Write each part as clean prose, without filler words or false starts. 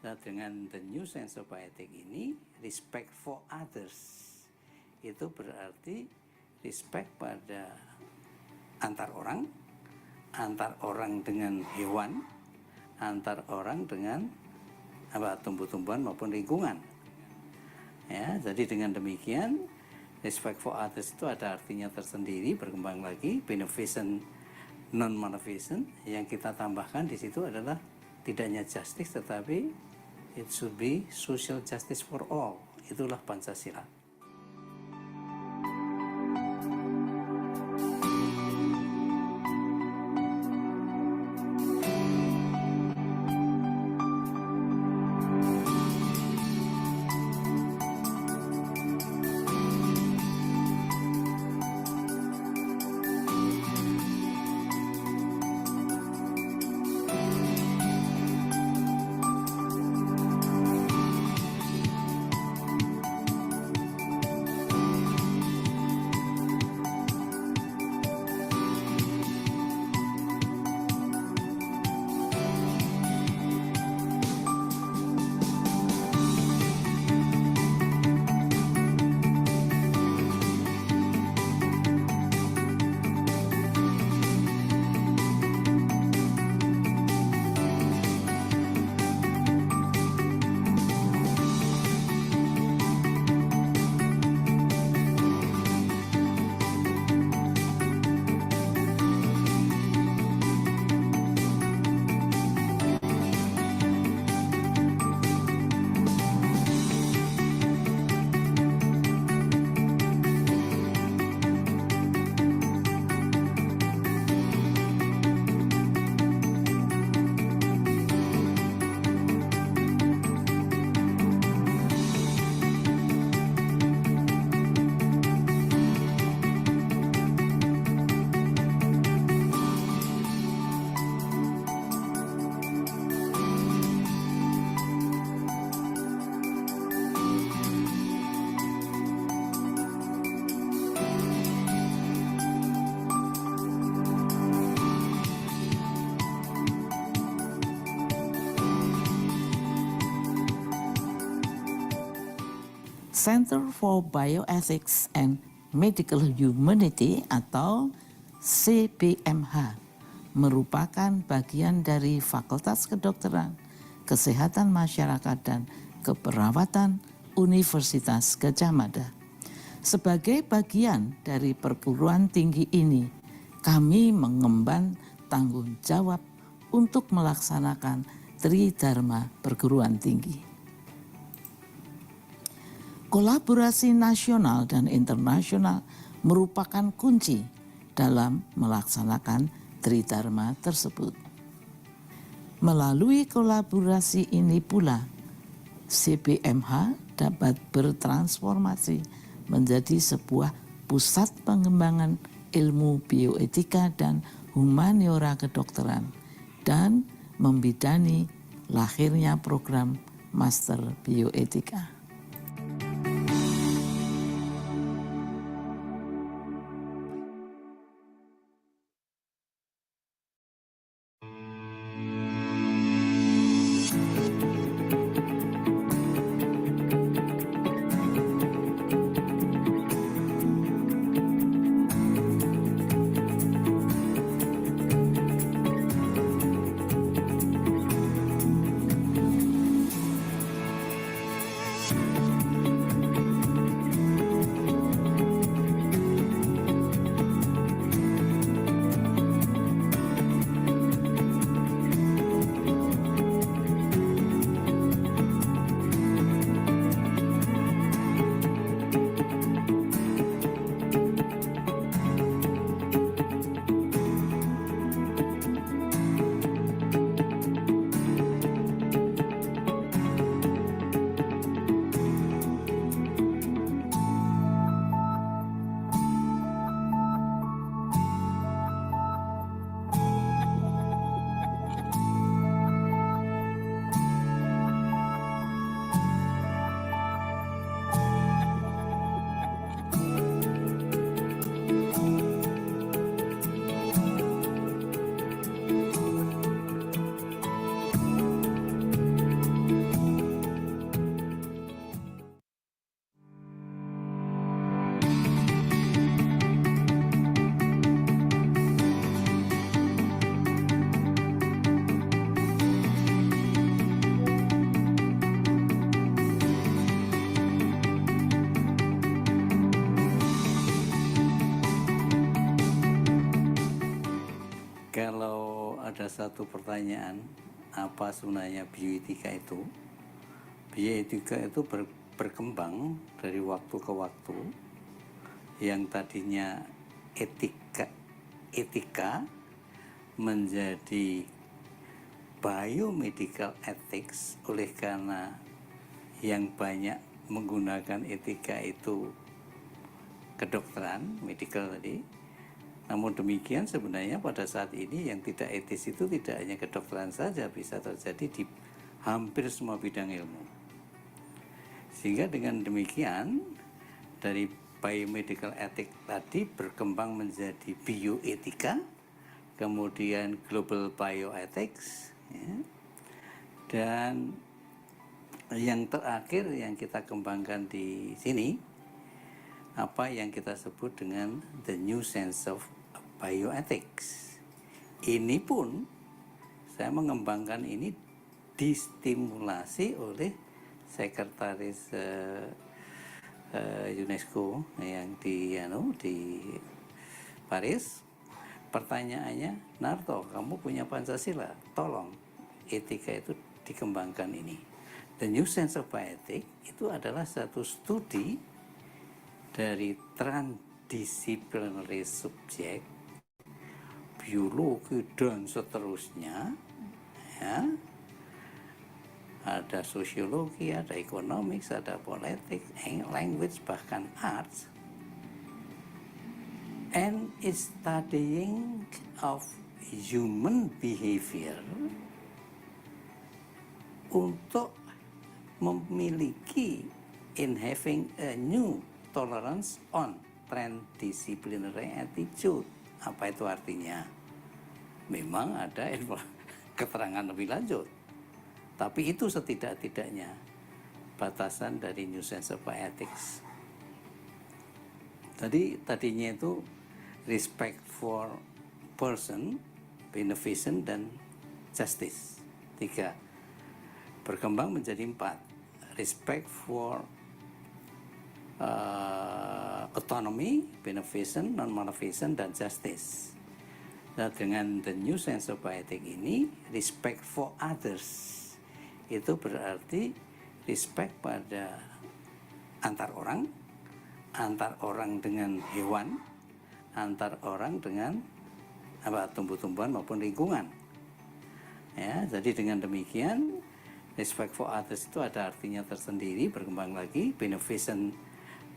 Nah, dengan the new sense of bioethic ini, respect for others itu berarti respect pada antar orang dengan hewan, antar orang dengan tumbuh-tumbuhan maupun lingkungan. Ya, jadi dengan demikian respect for others itu ada artinya tersendiri, berkembang lagi. Beneficent, non-maleficent, yang kita tambahkan di situ adalah tidak hanya justice, tetapi it should be social justice for all. Itulah Pancasila. Center for Bioethics and Medical Humanity atau CBMH merupakan bagian dari Fakultas Kedokteran, Kesehatan Masyarakat dan Keperawatan Universitas Gadjah Mada. Sebagai bagian dari perguruan tinggi ini, kami mengemban tanggung jawab untuk melaksanakan Tridharma perguruan tinggi. Kolaborasi nasional dan internasional merupakan kunci dalam melaksanakan Tridharma tersebut. Melalui kolaborasi ini pula, CBMH dapat bertransformasi menjadi sebuah pusat pengembangan ilmu bioetika dan humaniora kedokteran dan membidani lahirnya program Master Bioetika. satu pertanyaan, apa sebenarnya bioetika itu? Bioetika itu berkembang dari waktu ke waktu. Yang tadinya etika menjadi biomedical ethics, oleh karena yang banyak menggunakan etika itu kedokteran, medical tadi. Namun demikian sebenarnya pada saat ini yang tidak etis itu tidak hanya kedokteran saja, bisa terjadi di hampir semua bidang ilmu. Sehingga dengan demikian dari biomedical ethics tadi berkembang menjadi bioetika, kemudian global bioethics, ya. Dan yang terakhir yang kita kembangkan di sini, apa yang kita sebut dengan the new sense of bioethics. Ini pun saya mengembangkan ini distimulasi oleh sekretaris UNESCO yang di Paris. Pertanyaannya, Narto, kamu punya Pancasila, tolong etika itu dikembangkan ini. The New Sense of Bioethics itu adalah satu studi dari transdisciplinary subject, biologi dan seterusnya, ya. Ada sosiologi, ada economics, ada politik, language, bahkan arts. And is studying of human behavior untuk memiliki in having a new tolerance on transdisciplinary attitude. Apa itu artinya? Memang ada keterangan lebih lanjut, tapi itu setidak-tidaknya batasan dari New Sense of Bioethics. Tadinya itu respect for person, beneficence, dan justice. 3. Berkembang menjadi 4. Respect for autonomy, beneficence, non-maleficence, dan justice. Nah, dengan the New Sense of Bioethics ini, respect for others itu berarti respect pada antar orang dengan hewan, antar orang dengan tumbuh-tumbuhan maupun lingkungan. Ya, jadi dengan demikian respect for others itu ada artinya tersendiri, berkembang lagi. Beneficent,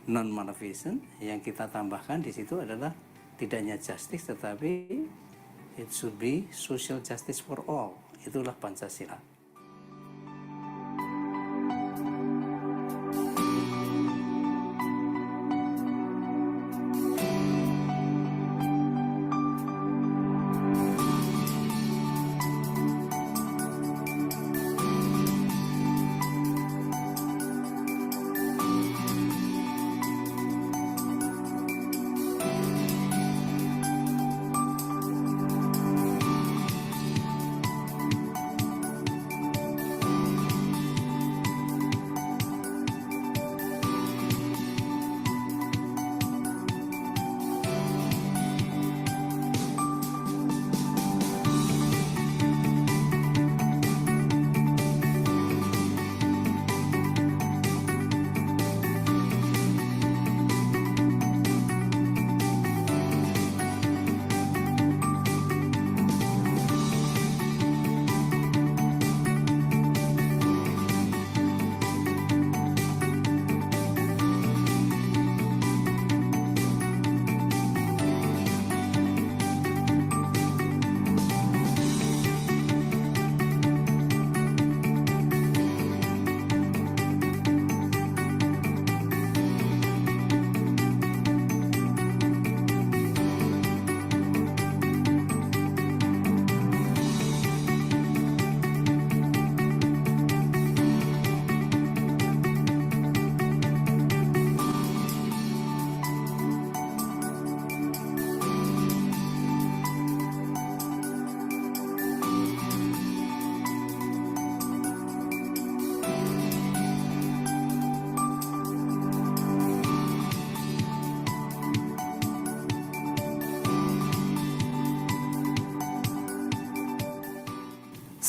non-maleficent, yang kita tambahkan di situ adalah tidak hanya justice, tetapi it should be social justice for all. Itulah Pancasila.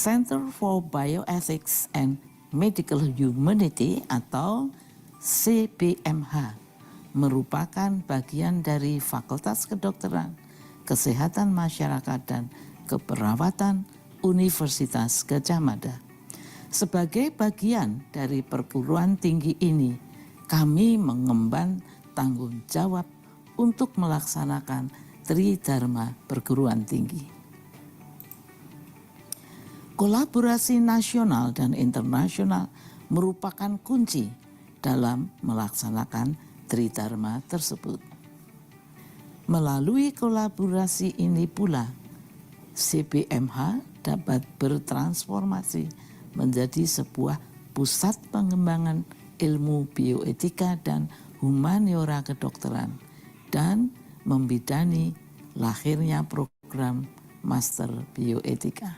Center for Bioethics and Medical Humanity atau CBMH merupakan bagian dari Fakultas Kedokteran, Kesehatan Masyarakat dan Keperawatan Universitas Gadjah Mada. Sebagai bagian dari perguruan tinggi ini, kami mengemban tanggung jawab untuk melaksanakan Tridharma perguruan tinggi. Kolaborasi nasional dan internasional merupakan kunci dalam melaksanakan Tridharma tersebut. Melalui kolaborasi ini pula, CBMH dapat bertransformasi menjadi sebuah pusat pengembangan ilmu bioetika dan humaniora kedokteran dan membidani lahirnya program Master Bioetika.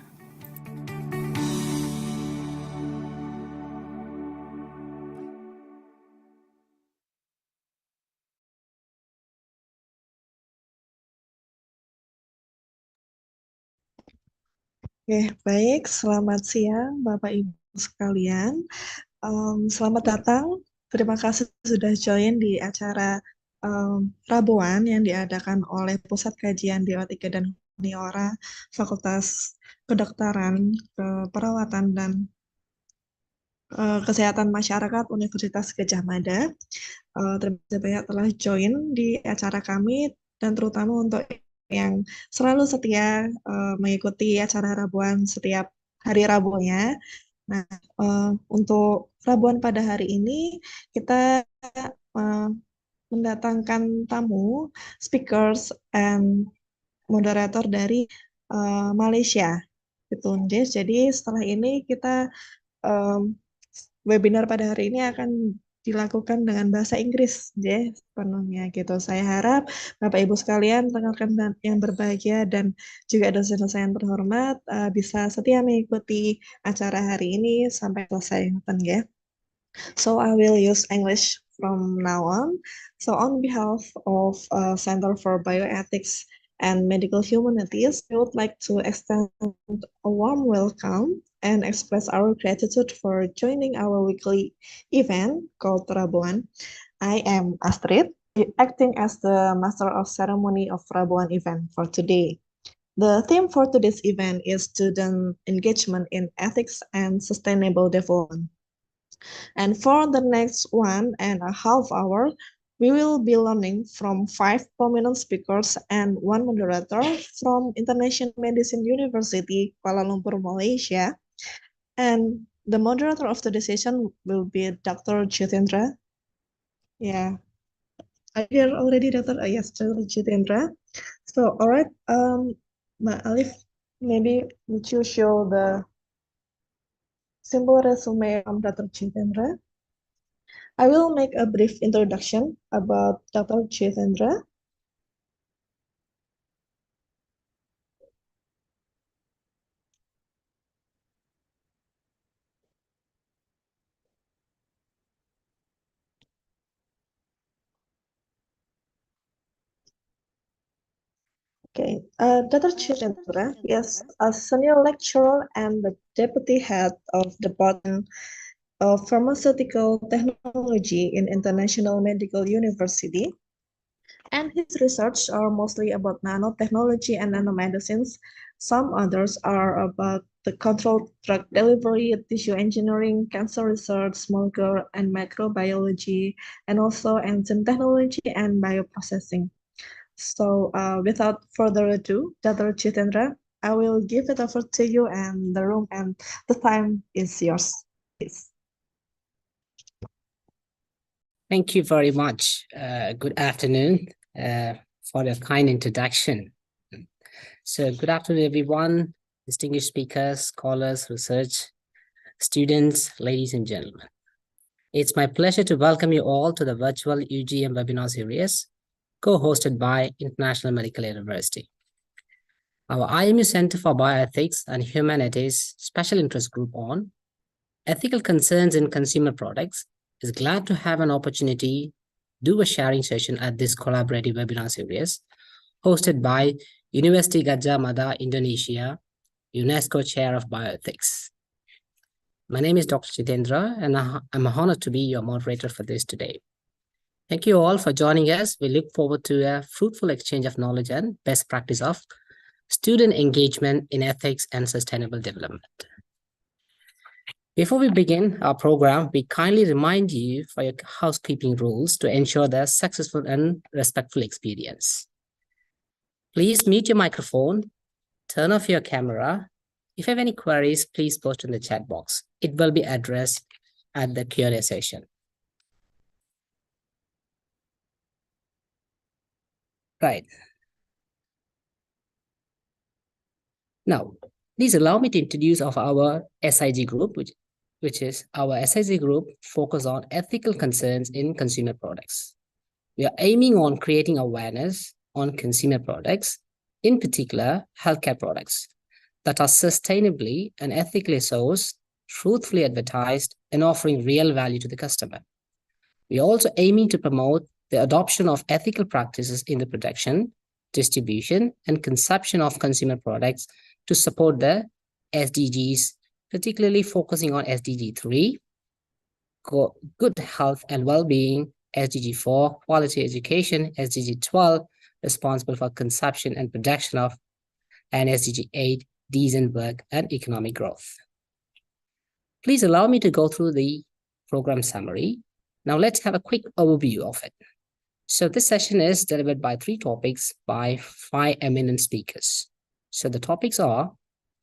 Oke, baik. Selamat siang, Bapak Ibu sekalian. Selamat datang. Terima kasih sudah join di acara Rabuan yang diadakan oleh Pusat Kajian Bioetika dan Humaniora Fakultas Kedokteran, Keperawatan dan Kesehatan Masyarakat Universitas Gadjah Mada. Terima kasih banyak telah join di acara kami dan terutama untuk yang selalu setia mengikuti acara Rabuan setiap hari Rabunya. Nah, untuk Rabuan pada hari ini kita mendatangkan tamu, speakers, and moderator dari Malaysia. Jadi setelah ini kita webinar pada hari ini akan dilakukan dengan bahasa Inggris, sepenuhnya gitu. Saya harap Bapak Ibu sekalian, rekan-rekan yang berbahagia dan juga dosen-dosen yang terhormat bisa setia mengikuti acara hari ini sampai selesai, ya. So I will use English from now on. So on behalf of Center for Bioethics and Medical Humanities, we would like to extend a warm welcome and express our gratitude for joining our weekly event called Rabuan. I am Astrid, acting as the Master of Ceremony of Rabuan event for today. The theme for today's event is Student Engagement in Ethics and Sustainable Development. And for the next 1.5 hours, we will be learning from 5 prominent speakers and 1 moderator from International Medicine University, Kuala Lumpur, Malaysia. And the moderator of today's session will be Dr. Jitendra. Yeah, I hear already, Dr. Yes, Dr. Jitendra. So, all right, Ma Alif, maybe would you show the simple resume of Dr. Jitendra? I will make a brief introduction about Dr. Jitendra. Okay, Dr. Jitendra is a senior lecturer and the deputy head of the Department of Pharmaceutical Technology in International Medical University. And his research are mostly about nanotechnology and nanomedicines. Some others are about the controlled drug delivery, tissue engineering, cancer research, molecular and microbiology, and also enzyme technology and bioprocessing. So without further ado, Dr. Jitendra, I will give it over to you and the room and the time is yours, please. Thank you very much. Good afternoon for the kind introduction. So good afternoon, everyone, distinguished speakers, scholars, research students, ladies and gentlemen. It's my pleasure to welcome you all to the virtual UGM webinar series co-hosted by International Medical University. Our IMU Center for Bioethics and Humanities Special Interest Group on Ethical Concerns in Consumer Products is glad to have an opportunity to do a sharing session at this collaborative webinar series hosted by University Gadjah Mada, Indonesia, UNESCO Chair of Bioethics. My name is Dr. Jitendra, and I'm honored to be your moderator for this today. Thank you all for joining us. We look forward to a fruitful exchange of knowledge and best practice of student engagement in ethics and sustainable development. Before we begin our program, we kindly remind you for your housekeeping rules to ensure the successful and respectful experience. Please mute your microphone, turn off your camera. If you have any queries, please post in the chat box. It will be addressed at the Q&A session. Right. Now, please allow me to introduce our SIG group, which is our SIG group focus on ethical concerns in consumer products. We are aiming on creating awareness on consumer products, in particular, healthcare products that are sustainably and ethically sourced, truthfully advertised, and offering real value to the customer. We are also aiming to promote the adoption of ethical practices in the production, distribution, and consumption of consumer products to support the SDGs, particularly focusing on SDG 3, good health and well-being, SDG 4, quality education, SDG 12, responsible for consumption and production of, and SDG 8, decent work and economic growth. Please allow me to go through the program summary. Now let's have a quick overview of it. So this session is delivered by 3 topics by 5 eminent speakers. So the topics are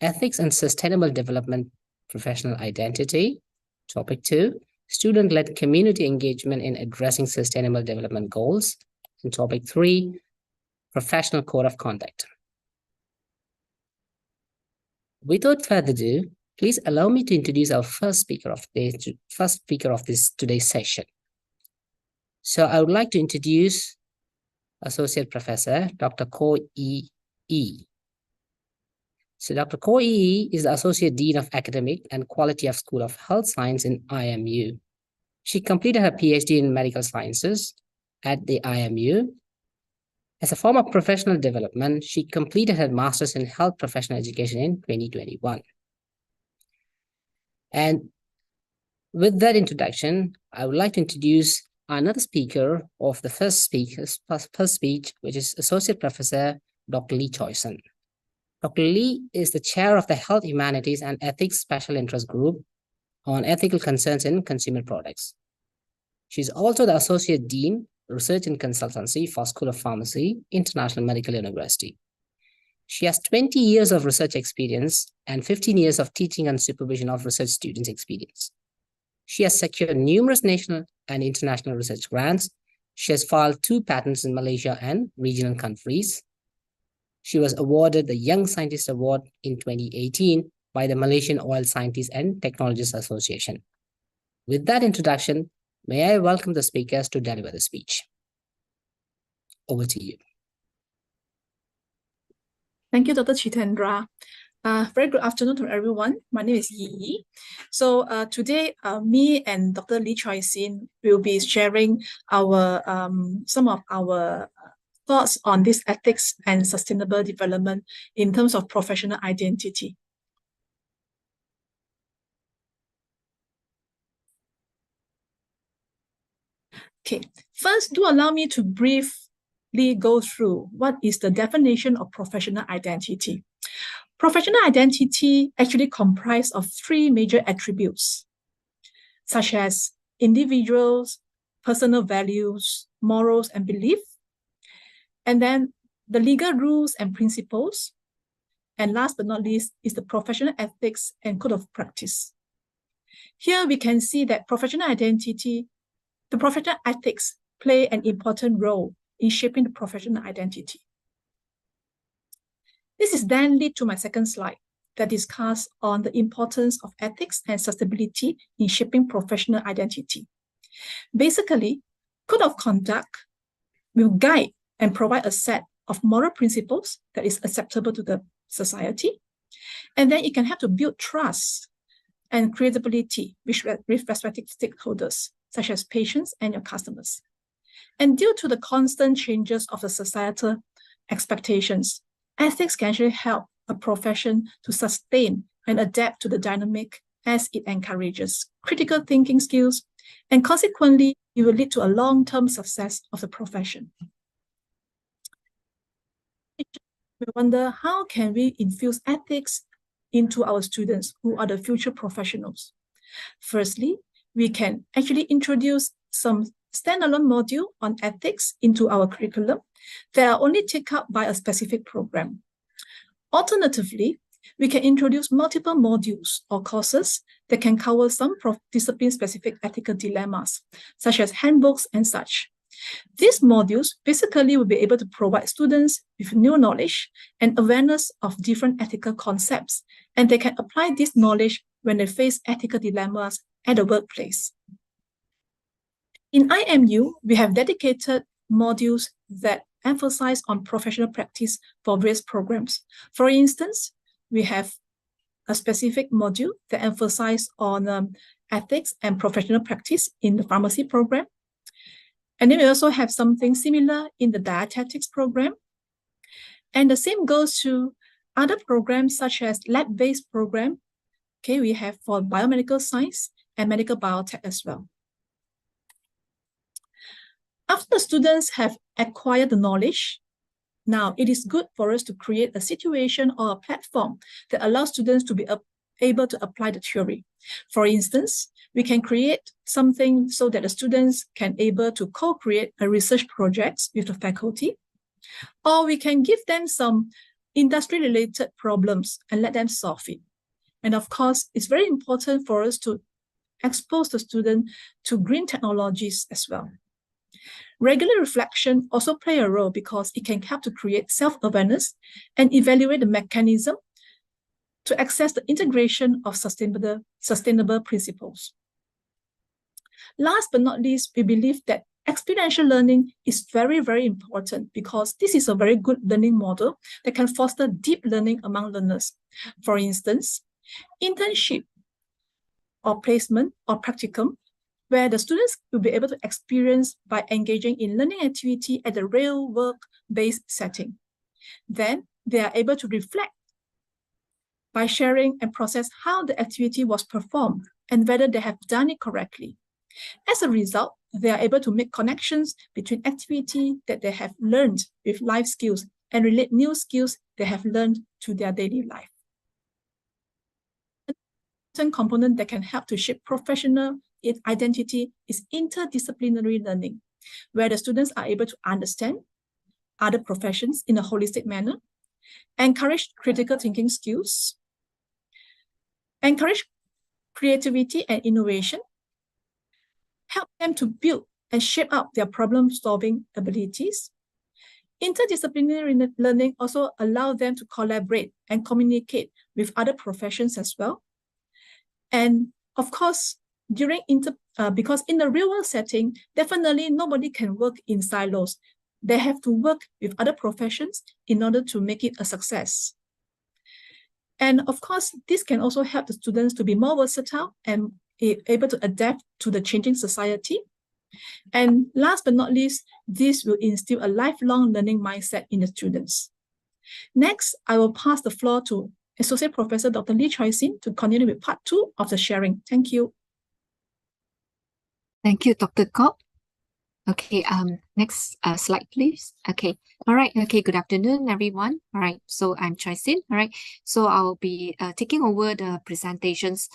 ethics and sustainable development, professional identity. Topic 2, student-led community engagement in addressing sustainable development goals. And topic 3, professional code of conduct. Without further ado, please allow me to introduce our first speaker of today's session. So I would like to introduce Associate Professor Dr. Koh Ee Ee. So Dr. Koh Ee Ee is the Associate Dean of Academic and Quality of School of Health Science in IMU. She completed her PhD in Medical Sciences at the IMU. As a form of professional development, she completed her Master's in Health Professional Education in 2021. And with that introduction, I would like to introduce another speaker of the first speech, which is Associate Professor Dr. Lee Choi Sun. Dr. Lee is the chair of the Health Humanities and Ethics Special Interest Group on Ethical Concerns in Consumer Products. She's also the Associate Dean, Research and Consultancy for School of Pharmacy, International Medical University. She has 20 years of research experience and 15 years of teaching and supervision of research students' experience. She has secured numerous national and international research grants. She has filed 2 patents in Malaysia and regional countries. She was awarded the Young Scientist Award in 2018 by the Malaysian Oil Scientists and Technologists Association. With that introduction, may I welcome the speakers to deliver the speech. Over to you. Thank you, Dr. Jitendra. Very good afternoon to everyone. My name is Yi. So today, me and Dr. Lee Choi Sun will be sharing our some of our thoughts on this ethics and sustainable development in terms of professional identity. Okay, first, do allow me to briefly go through what is the definition of professional identity. Professional identity actually comprises of 3 major attributes, such as individuals, personal values, morals, and belief, and then the legal rules and principles, and last but not least is the professional ethics and code of practice. Here we can see that professional identity, the professional ethics play an important role in shaping the professional identity. This is then lead to my second slide that discusses on the importance of ethics and sustainability in shaping professional identity. Basically, code of conduct will guide and provide a set of moral principles that is acceptable to the society. And then it can help to build trust and credibility with respective stakeholders, such as patients and your customers. And due to the constant changes of the societal expectations, ethics can actually help a profession to sustain and adapt to the dynamic as it encourages critical thinking skills, and consequently, it will lead to a long-term success of the profession. We wonder, how can we infuse ethics into our students who are the future professionals? Firstly, we can actually introduce some standalone module on ethics into our curriculum that are only taken up by a specific program. Alternatively, we can introduce multiple modules or courses that can cover some discipline-specific ethical dilemmas, such as handbooks and such. These modules basically will be able to provide students with new knowledge and awareness of different ethical concepts, and they can apply this knowledge when they face ethical dilemmas at the workplace. In IMU, we have dedicated modules that emphasize on professional practice for various programs. For instance, we have a specific module that emphasizes on ethics and professional practice in the pharmacy program. And then we also have something similar in the dietetics program. And the same goes to other programs such as lab-based program. Okay, we have for biomedical science and medical biotech as well. After the students have acquired the knowledge, now it is good for us to create a situation or a platform that allows students to be able to apply the theory. For instance, we can create something so that the students can able to co-create a research projects with the faculty, or we can give them some industry-related problems and let them solve it. And of course, it's very important for us to expose the student to green technologies as well. Regular reflection also play a role because it can help to create self-awareness and evaluate the mechanism to access the integration of sustainable principles. Last but not least, we believe that experiential learning is very, very important because this is a very good learning model that can foster deep learning among learners. For instance, internship or placement or practicum, where the students will be able to experience by engaging in learning activity at the real work-based setting. Then they are able to reflect by sharing and process how the activity was performed and whether they have done it correctly. As a result, they are able to make connections between activity that they have learned with life skills and relate new skills they have learned to their daily life. One component that can help to shape professional identity is interdisciplinary learning, where the students are able to understand other professions in a holistic manner, encourage critical thinking skills, encourage creativity and innovation, help them to build and shape up their problem-solving abilities. Interdisciplinary learning also allows them to collaborate and communicate with other professions as well. And of course, because in the real world setting, definitely nobody can work in silos. They have to work with other professions in order to make it a success. And of course, this can also help the students to be more versatile and able to adapt to the changing society. And last but not least, this will instill a lifelong learning mindset in the students. Next, I will pass the floor to Associate Professor Dr. Lee Choi Sin to continue with part 2 of the sharing. Thank you. Thank you, Dr. Kok. Okay, next slide, please. Okay, all right. Okay, good afternoon, everyone. All right, so I'm Choi Sin. All right, so I'll be taking over the presentations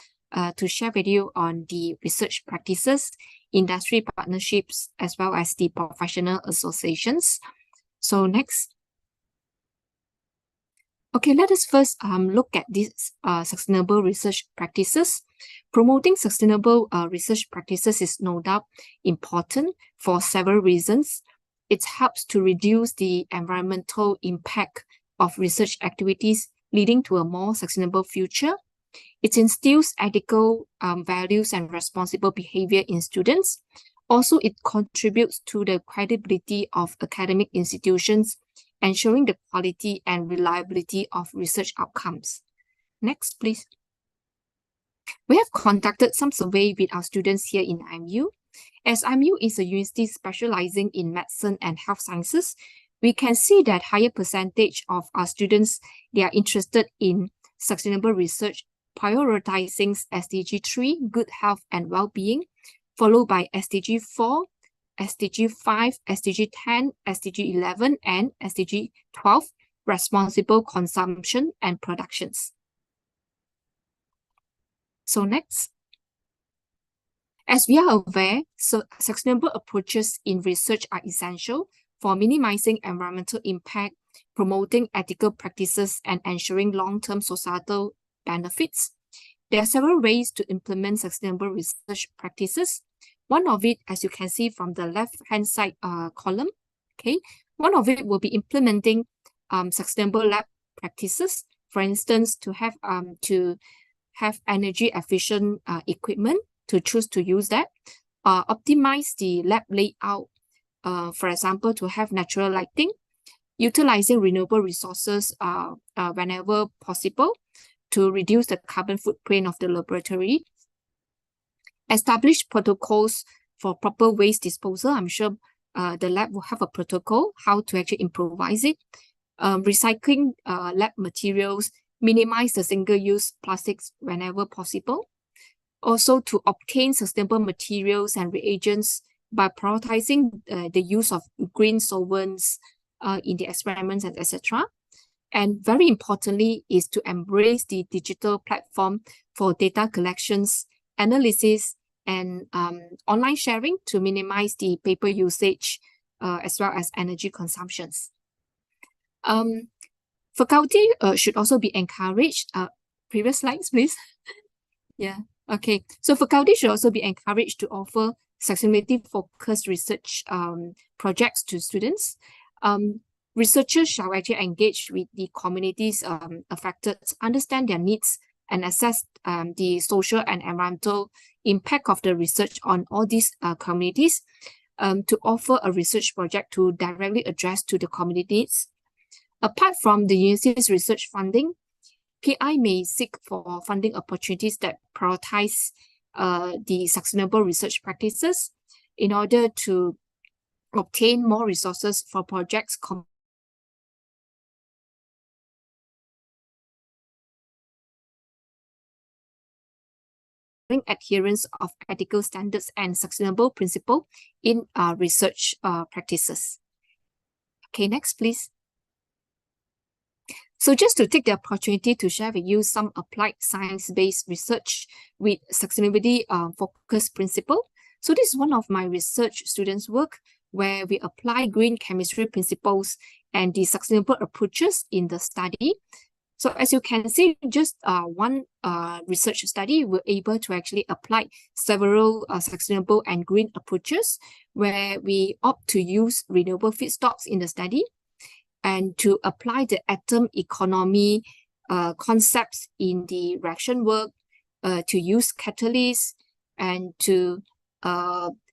to share with you on the research practices, industry partnerships, as well as the professional associations. So next. Okay, let us first look at these sustainable research practices. Promoting sustainable research practices is no doubt important for several reasons. It helps to reduce the environmental impact of research activities, leading to a more sustainable future. It instills ethical values and responsible behavior in students. Also, it contributes to the credibility of academic institutions, ensuring the quality and reliability of research outcomes. Next, please. We have conducted some survey with our students here in IMU. As IMU is a university specializing in medicine and health sciences, we can see that higher percentage of our students, they are interested in sustainable research, prioritizing SDG 3, good health and well-being, followed by SDG 4, SDG 5, SDG 10, SDG 11, and SDG 12, responsible consumption and productions. So next. As we are aware, sustainable approaches in research are essential for minimizing environmental impact, promoting ethical practices, and ensuring long-term societal benefits. There are several ways to implement sustainable research practices. One of it, as you can see from the left-hand side column, okay, one of it will be implementing sustainable lab practices. For instance, to have energy efficient equipment, to choose to use that, optimize the lab layout, for example, to have natural lighting, utilizing renewable resources whenever possible to reduce the carbon footprint of the laboratory, establish protocols for proper waste disposal. I'm sure the lab will have a protocol how to actually improvise it, recycling lab materials, minimize the single-use plastics whenever possible. Also, to obtain sustainable materials and reagents by prioritizing the use of green solvents in the experiments, and etc. And very importantly is to embrace the digital platform for data collections, analysis, and online sharing to minimize the paper usage as well as energy consumptions. Faculty should also be encouraged. Previous slides, please. Yeah. Okay, so faculty should also be encouraged to offer sustainability-focused research projects to students. Researchers shall actually engage with the communities affected, understand their needs, and assess the social and environmental impact of the research on all these communities to offer a research project to directly address to the communities. Apart from the university's research funding, PI may seek for funding opportunities that prioritize the sustainable research practices in order to obtain more resources for projects adherence of ethical standards and sustainable principle in research practices. Okay, next, please. So just to take the opportunity to share with you some applied science-based research with sustainability focused principle. So this is one of my research students' work where we apply green chemistry principles and the sustainable approaches in the study. So as you can see, just one research study, we're able to actually apply several sustainable and green approaches where we opt to use renewable feedstocks in the study and to apply the atom economy concepts in the reaction work, to use catalysts, and to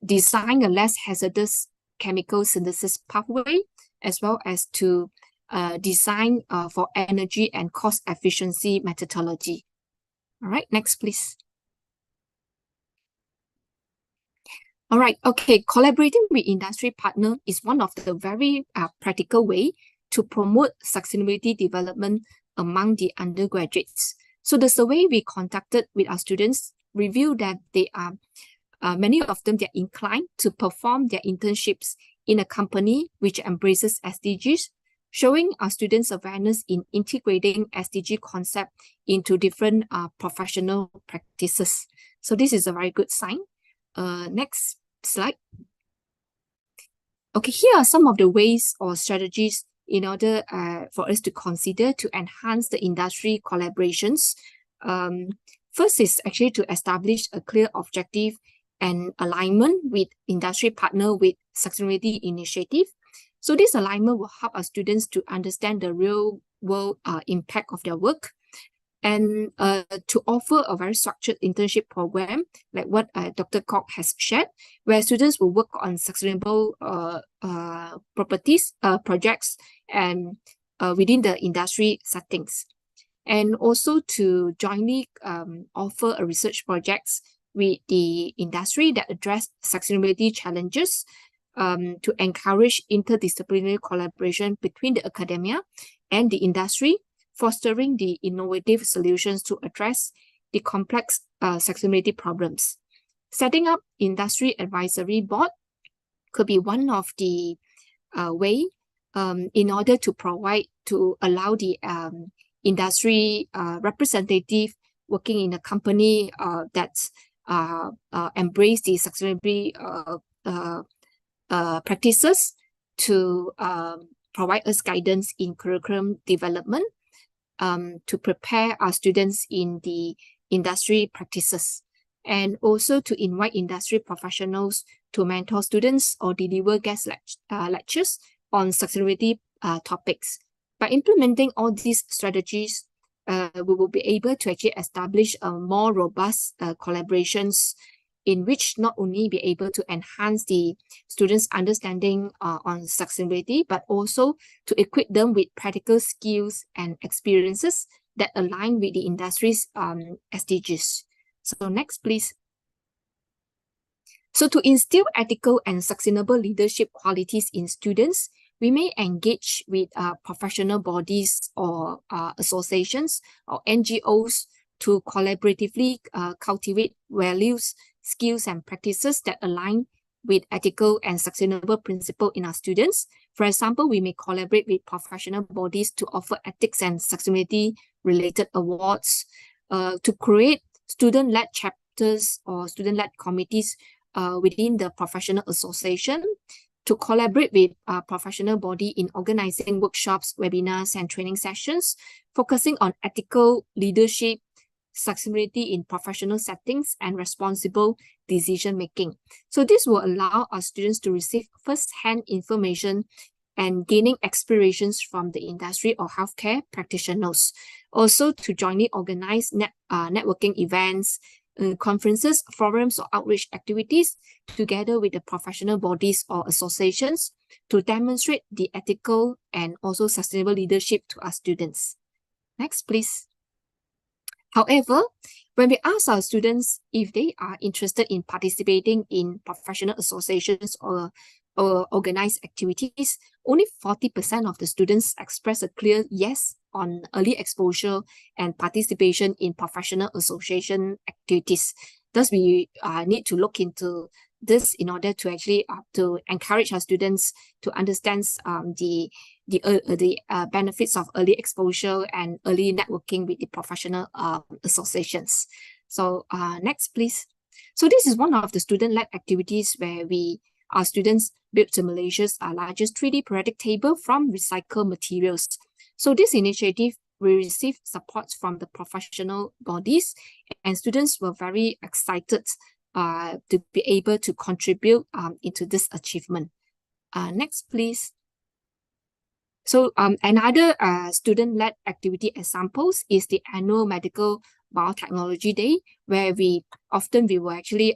design a less hazardous chemical synthesis pathway, as well as to design for energy and cost efficiency methodology. All right, next, please. All right, okay, collaborating with industry partner is one of the very practical way to promote sustainability development among the undergraduates. So the survey we conducted with our students revealed that they are, many of them, they're inclined to perform their internships in a company which embraces SDGs, showing our students awareness in integrating SDG concept into different professional practices. So this is a very good sign. Next slide. Okay, here are some of the ways or strategies in order for us to consider to enhance the industry collaborations. First is actually to establish a clear objective and alignment with industry partner with sustainability initiative. So this alignment will help our students to understand the real world impact of their work, and to offer a very structured internship program like what Dr. Kok has shared, where students will work on sustainable projects and within the industry settings. And also to jointly offer a research projects with the industry that address sustainability challenges to encourage interdisciplinary collaboration between the academia and the industry, fostering the innovative solutions to address the complex sustainability problems. Setting up industry advisory board could be one of the way in order to allow the industry representative working in a company that embrace the sustainability practices to provide us guidance in curriculum development to prepare our students in the industry practices, and also to invite industry professionals to mentor students or deliver guest lectures on sustainability topics. By implementing all these strategies, we will be able to actually establish a more robust collaborations in which not only be able to enhance the students' understanding on sustainability, but also to equip them with practical skills and experiences that align with the industry's SDGs. So next, please. So to instill ethical and sustainable leadership qualities in students, we may engage with professional bodies or associations or NGOs to collaboratively cultivate values, skills, and practices that align with ethical and sustainable principles in our students. For example, we may collaborate with professional bodies to offer ethics and sustainability related awards, to create student-led chapters or student-led committees within the professional association, to collaborate with a professional body in organizing workshops, webinars, and training sessions, focusing on ethical leadership, sustainability in professional settings, and responsible decision-making. So this will allow our students to receive first-hand information and gaining aspirations from the industry or healthcare practitioners. Also to jointly organize networking events, conferences, forums, or outreach activities together with the professional bodies or associations to demonstrate the ethical and also sustainable leadership to our students. Next, please. However, when we ask our students if they are interested in participating in professional associations or organized activities, only 40% of the students express a clear yes on early exposure and participation in professional association activities. Thus, we need to look into this in order to actually to encourage our students to understand the benefits of early exposure and early networking with the professional associations. So next, please. So this is one of the student-led activities where our students built to Malaysia's largest 3D periodic table from recycled materials. So this initiative will receive support from the professional bodies, and students were very excited to be able to contribute into this achievement. Next, please. So another student-led activity examples is the annual Medical Biotechnology Day, where we will actually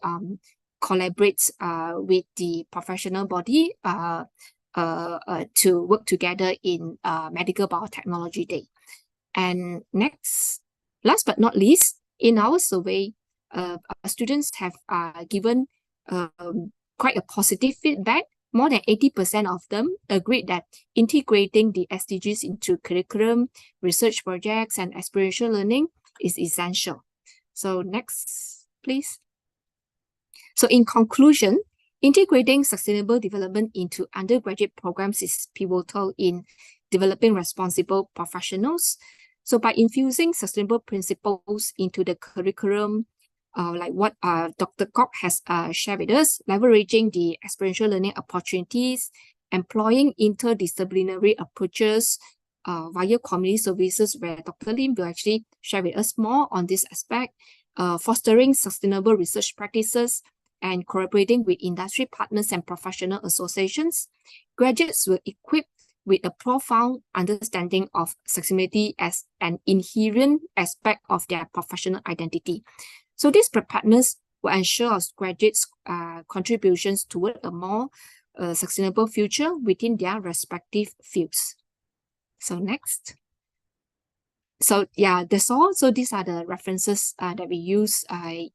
collaborate with the professional body to work together in Medical Biotechnology Day. And next, last but not least, in our survey, students have given quite a positive feedback. More than 80% of them agreed that integrating the SDGs into curriculum, research projects, and experiential learning is essential. So next, please. So in conclusion, integrating sustainable development into undergraduate programs is pivotal in developing responsible professionals. So by infusing sustainable principles into the curriculum, like what Dr. Kok has shared with us, leveraging the experiential learning opportunities, employing interdisciplinary approaches via community services, where Dr. Lim will actually share with us more on this aspect, fostering sustainable research practices, and collaborating with industry partners and professional associations. Graduates will equip with a profound understanding of sustainability as an inherent aspect of their professional identity. So this preparedness will ensure our graduates' contributions toward a more sustainable future within their respective fields. So next. So yeah, that's all. So these are the references that we use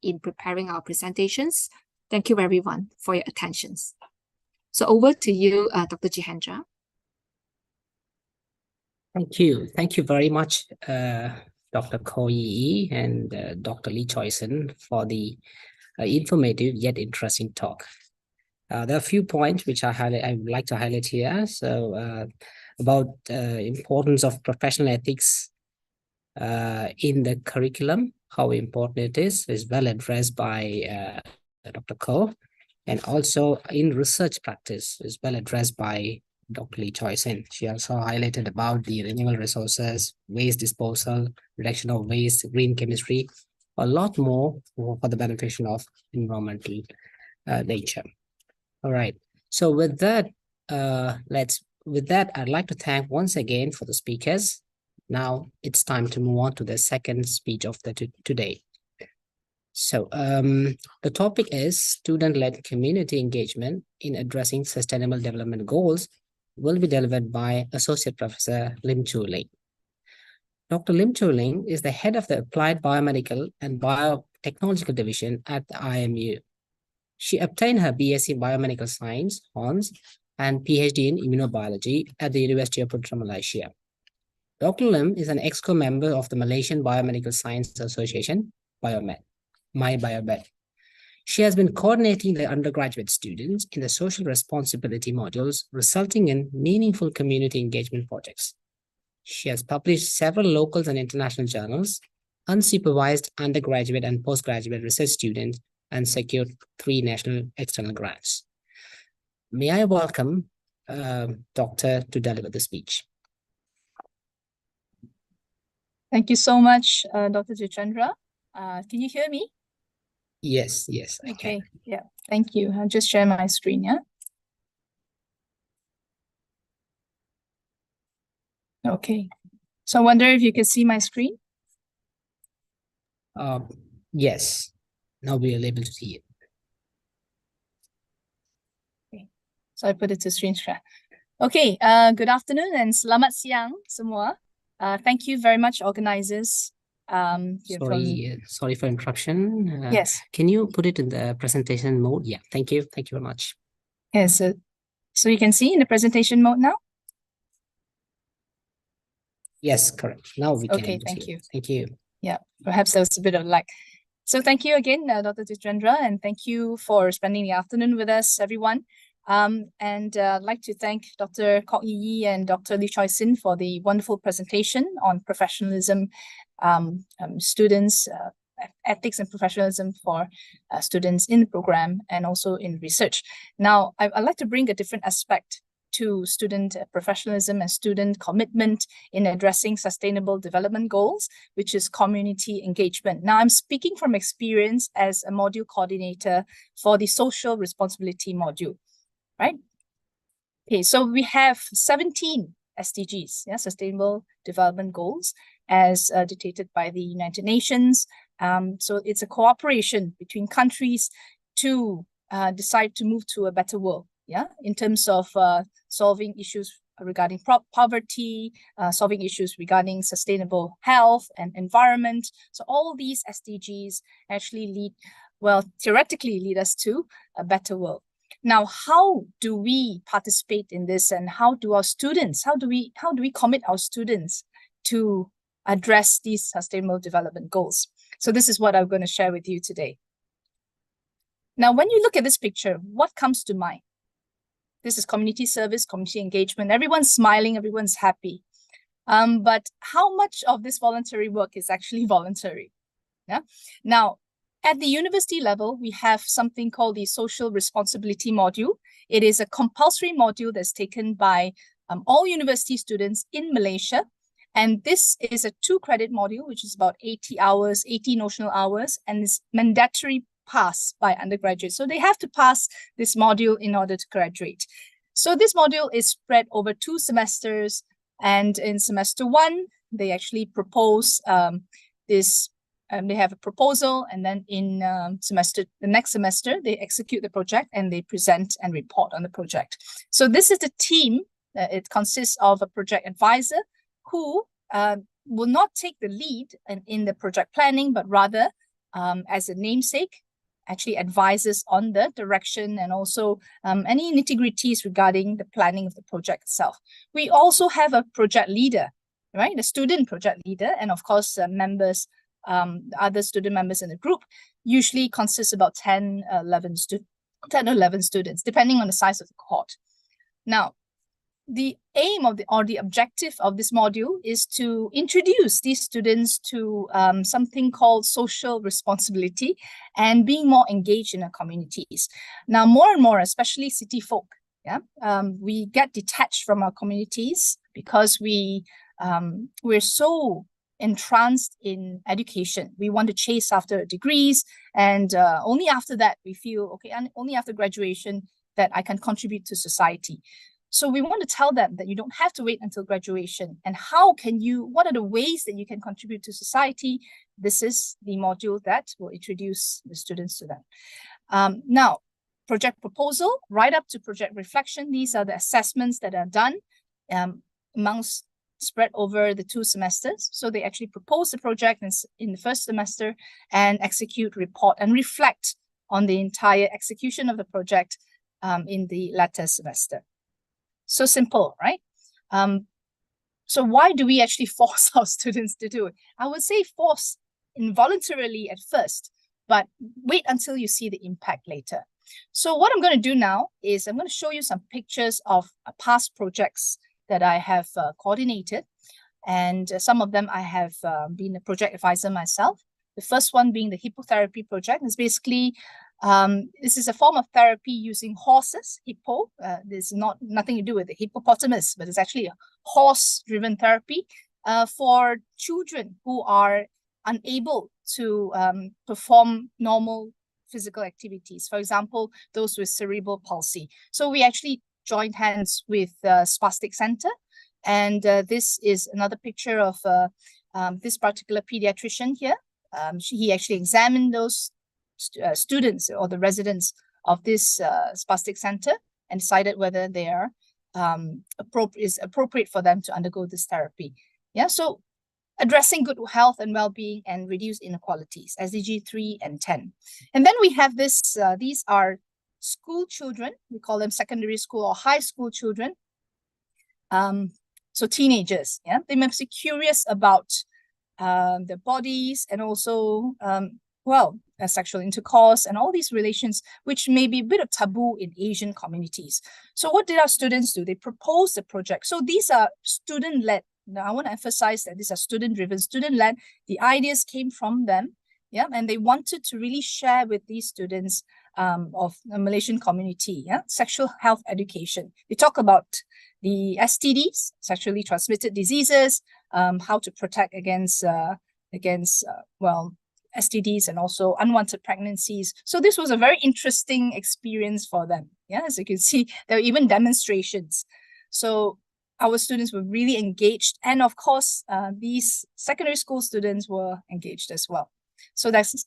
in preparing our presentations. Thank you everyone for your attentions. So over to you, Dr. Jihendra. Thank you. Thank you very much, Dr. Ko Yi and Dr. Lee Choi Sin for the informative yet interesting talk. There are a few points which I would like to highlight here. So about importance of professional ethics in the curriculum, how important it is well addressed by Dr. Ko, and also in research practice is well addressed by Dr. Lee Choi Sin. She also highlighted about the renewable resources, waste disposal, reduction of waste, green chemistry, a lot more for the benefit of environmental nature. All right. So with that, I'd like to thank once again for the speakers. Now it's time to move on to the second speech of today. So the topic is student-led community engagement in addressing sustainable development goals, will be delivered by Associate Professor Lim Chu Ling. Dr. Lim Chu Ling is the head of the Applied Biomedical and Biotechnological Division at the IMU. She obtained her BSc Biomedical Science, Hons, and PhD in Immunobiology at the University of Putra, Malaysia. Dr. Lim is an EXCO member of the Malaysian Biomedical Science Association, MyBiomed. She has been coordinating the undergraduate students in the social responsibility modules, resulting in meaningful community engagement projects. She has published several local and international journals, unsupervised undergraduate and postgraduate research students, and secured 3 national external grants. May I welcome Doctor to deliver the speech. Thank you so much, Dr. Jitendra. Can you hear me? Yes, I Okay, can. yeah, thank you. I'll just share my screen, yeah? Okay, so I wonder if you can see my screen? Yes, now we are able to see it. Okay, so I put it to screen share. Okay, good afternoon and selamat siang semua. Thank you very much, organizers. Sorry for interruption. Yes. Can you put it in the presentation mode? Yeah, thank you very much. Yes, so you can see in the presentation mode now? Yes, correct. Now we can. Okay, thank you. Thank you. Yeah, perhaps there was a bit of lag. So thank you again, Dr. Jitendra, and thank you for spending the afternoon with us, everyone. And I'd like to thank Dr. Kok Yi and Dr. Lee Choi Sin for the wonderful presentation on professionalism, students, ethics and professionalism for students in the program and also in research. Now, I'd like to bring a different aspect to student professionalism and student commitment in addressing sustainable development goals, which is community engagement. Now, I'm speaking from experience as a module coordinator for the social responsibility module, right? Okay, so we have 17 SDGs, yeah, Sustainable Development Goals, as dictated by the United Nations. So it's a cooperation between countries to decide to move to a better world, yeah, in terms of solving issues regarding poverty, solving issues regarding sustainable health and environment. So all these SDGs actually theoretically lead us to a better world. Now, how do we participate in this, and how do we commit our students to address these sustainable development goals? So this is what I'm going to share with you today. Now, when you look at this picture, what comes to mind? This is community service, community engagement. Everyone's smiling, everyone's happy. But how much of this voluntary work is actually voluntary? Yeah. Now, at the university level, we have something called the social responsibility module. It is a compulsory module that's taken by all university students in Malaysia. And this is a 2-credit module, which is about 80 hours, 80 notional hours, and is mandatory pass by undergraduates. So they have to pass this module in order to graduate. So this module is spread over 2 semesters. And in semester 1, they actually propose they have a proposal, and then in the next semester, they execute the project and they present and report on the project. So this is the team. It consists of a project advisor who will not take the lead in the project planning, but rather, as a namesake, actually advises on the direction and also any nitty-gritties regarding the planning of the project itself. We also have a project leader, right? The student project leader, and of course, members, other student members in the group, usually consists about 10 or 11 students, depending on the size of the cohort. Now, the aim of the objective of this module is to introduce these students to something called social responsibility and being more engaged in our communities. Now, more and more, especially city folk, we get detached from our communities because we're so entranced in education. We want to chase after degrees, and only after that we feel, okay, and only after graduation that I can contribute to society. So we want to tell them that you don't have to wait until graduation. And what are the ways that you can contribute to society? This is the module that will introduce the students to that. Now, project proposal, right up to project reflection. These are the assessments that are done spread over the 2 semesters. So they actually propose the project in the first semester and execute, report, and reflect on the entire execution of the project in the latter semester. So simple, right? So why do we actually force our students to do it? I would say force involuntarily at first, but wait until you see the impact later. So what I'm going to do now is I'm going to show you some pictures of past projects that I have coordinated. And some of them I have been a project advisor myself. The first one being the hippotherapy project. Is basically, this is a form of therapy using horses, hippo. There's nothing to do with the hippopotamus, but it's actually a horse-driven therapy for children who are unable to perform normal physical activities. For example, those with cerebral palsy. So we actually joined hands with Spastic Center. And this is another picture of this particular pediatrician here. He actually examined those students or the residents of this Spastic Center and decided whether they are appropriate for them to undergo this therapy. Yeah, so addressing good health and well-being and reduce inequalities, SDG 3 and 10. And then we have this, these are school children. We call them secondary school or high school children. So teenagers, yeah, they must be curious about their bodies and also, sexual intercourse and all these relations, which may be a bit of taboo in Asian communities. So what did our students do? They proposed the project. So these are student-led. Now, I want to emphasize that these are student-driven, student-led. The ideas came from them, yeah, and they wanted to really share with these students of the Malaysian community, yeah, sexual health education. They talk about the STDs, sexually transmitted diseases, how to protect against STDs and also unwanted pregnancies. So this was a very interesting experience for them. Yeah, as you can see, there were even demonstrations. So our students were really engaged. And of course, these secondary school students were engaged as well. So that's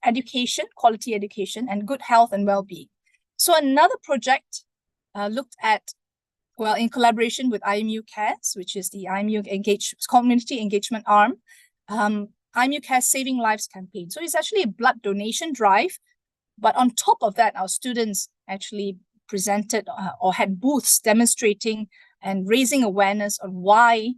education, quality education, and good health and well-being. So another project looked at, well, in collaboration with IMU Cares, which is the IMU community engagement arm, IMU Cares Saving Lives campaign. So it's actually a blood donation drive. But on top of that, our students actually presented or had booths demonstrating and raising awareness on why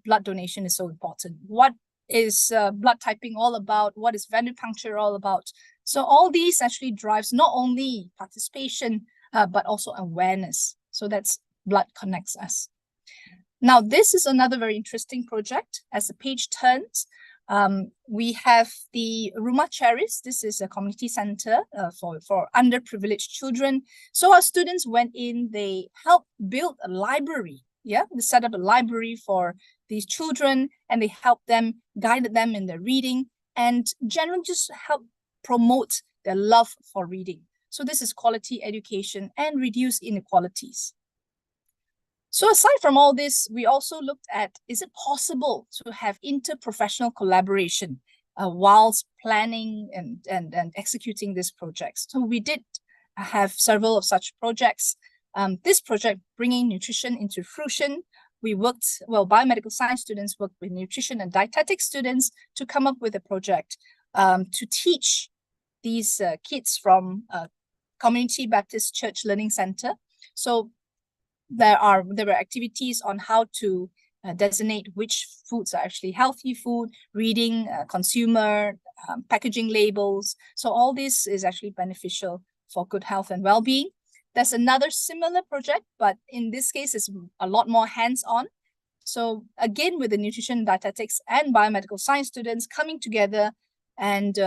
blood donation is so important. What is blood typing all about? What is venipuncture all about? So all these actually drives not only participation, but also awareness. So that's Blood Connects Us. Now, this is another very interesting project. As the page turns, we have the Rumah Cheris. This is a community center for underprivileged children. So our students went in, they helped build a library. Yeah, they set up a library for these children and they helped them, guided them in their reading and generally just help promote their love for reading. So this is quality education and reduce inequalities. So aside from all this, we also looked at, is it possible to have interprofessional collaboration whilst planning and executing these projects? So we did have several of such projects. This project, Bringing Nutrition into Fruition, we worked, biomedical science students worked with nutrition and dietetic students to come up with a project to teach these kids from Community Baptist Church Learning Center. So there were activities on how to designate which foods are actually healthy food, reading consumer packaging labels. So all this is actually beneficial for good health and well-being. There's another similar project, but in this case, it's a lot more hands-on. So again, with the nutrition, dietetics, and biomedical science students coming together, and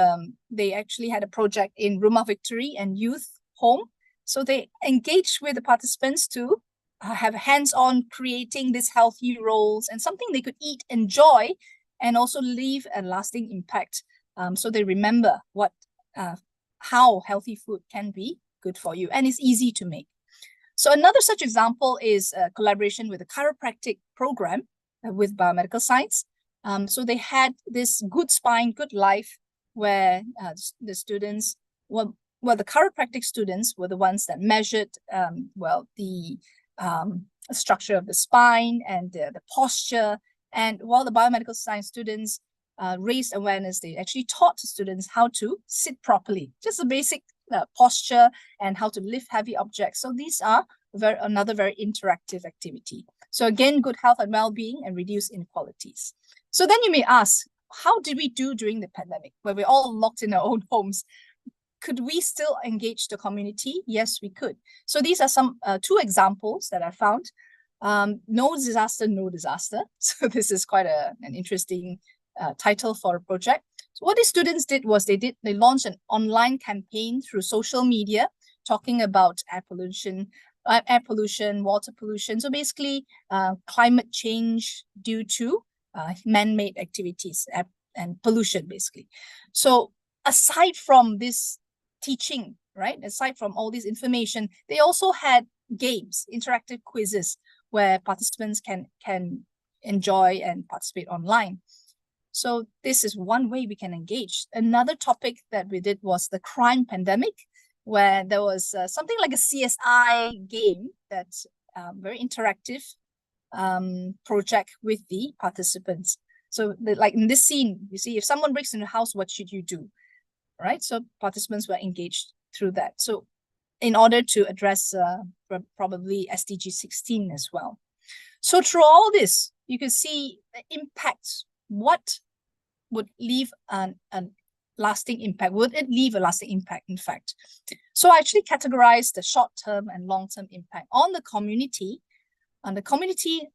they actually had a project in Rumah Victory and youth home. So they engaged with the participants to have hands-on creating these healthy rolls and something they could eat, enjoy, and also leave a lasting impact. So they remember how healthy food can be good for you, and it's easy to make. So another such example is a collaboration with the chiropractic program with biomedical science. So they had this Good Spine, Good Life, where the students, the chiropractic students were the ones that measured, the structure of the spine and the posture. And while the biomedical science students raised awareness, they actually taught students how to sit properly, just the basic posture and how to lift heavy objects. So these are another very interactive activity. So again, good health and well-being and reduce inequalities. So then you may ask, how did we do during the pandemic, where we're all locked in our own homes? Could we still engage the community? Yes, we could. So these are some two examples that I found. No disaster, no disaster. So this is quite an interesting title for a project. So what the students did was they launched an online campaign through social media talking about air pollution, water pollution. So basically climate change due to man-made activities and pollution, basically. So aside from this teaching, right, aside from all this information, they also had games, interactive quizzes where participants can enjoy and participate online. So this is one way we can engage. Another topic that we did was the crime pandemic, where there was something like a CSI game that's very interactive project with the participants. So like in this scene, you see, if someone breaks into the house, what should you do? Right? So participants were engaged through that. So in order to address probably SDG 16 as well. So through all this, you can see the impact. What would leave a lasting impact? Would it leave a lasting impact, in fact? So I actually categorized the short-term and long-term impact on the community. On the community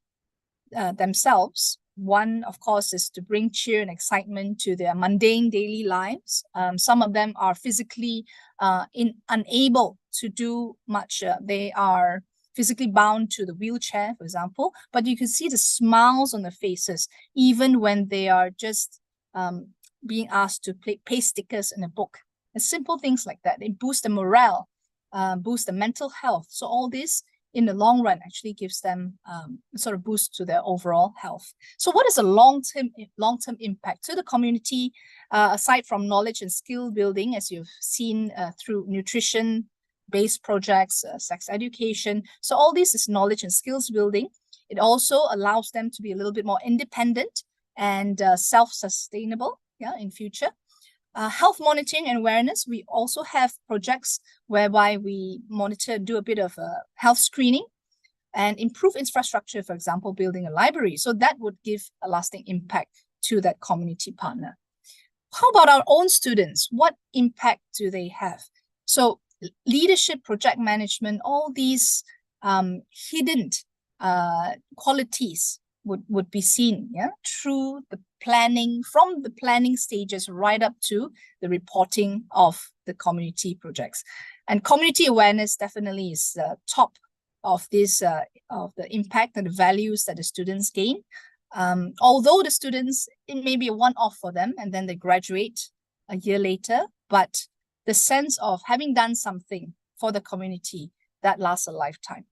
themselves, one, of course, is to bring cheer and excitement to their mundane daily lives. Some of them are physically unable to do much. They are physically bound to the wheelchair, for example, but you can see the smiles on their faces, even when they are just being asked to paste stickers in a book. And simple things like that. They boost the morale, boost the mental health. So all this in the long run actually gives them sort of boost to their overall health. So what is a long-term impact to the community, aside from knowledge and skill building, as you've seen through nutrition-based projects, sex education. So all this is knowledge and skills building. It also allows them to be a little bit more independent and self-sustainable in future. Health monitoring and awareness. We also have projects whereby we monitor, do a bit of health screening and improve infrastructure, for example, building a library. So that would give a lasting impact to that community partner. How about our own students? What impact do they have? So leadership, project management, all these hidden qualities would be seen through the planning, from the planning stages right up to the reporting of the community projects. And community awareness definitely is top of this of the impact and the values that the students gain. Although the students, it may be a one-off for them and then they graduate a year later, but the sense of having done something for the community that lasts a lifetime.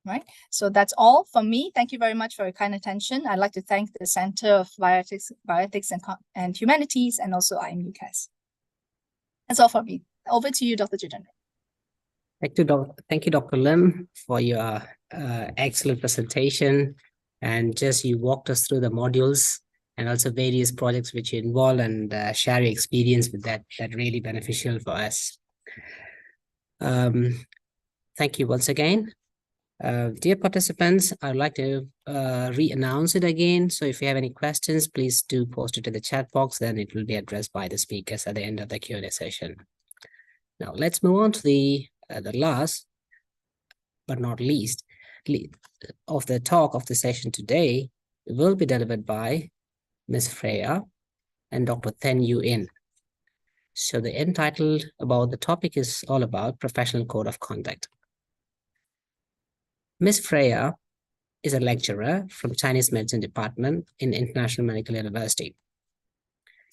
Right. So that's all from me. Thank you very much for your kind attention. I'd like to thank the Center of Bioethics and Humanities and also IMUCAS. That's all from me. Over to you, Dr. Jitendra. Thank you, Dr. Lim, for your excellent presentation. And just you walked us through the modules and also various projects which you involve, and share your experience with that. That really beneficial for us. Thank you once again. Dear participants, I'd like to re-announce it again. So if you have any questions, please do post it in the chat box, then it will be addressed by the speakers at the end of the Q&A session. Now let's move on to the last but not least of the talk of the session today. It will be delivered by Ms. Freya and Dr. Then Yu In. So the entitled about the topic is all about professional code of conduct. Ms. Freya is a lecturer from Chinese Medicine Department in International Medical University.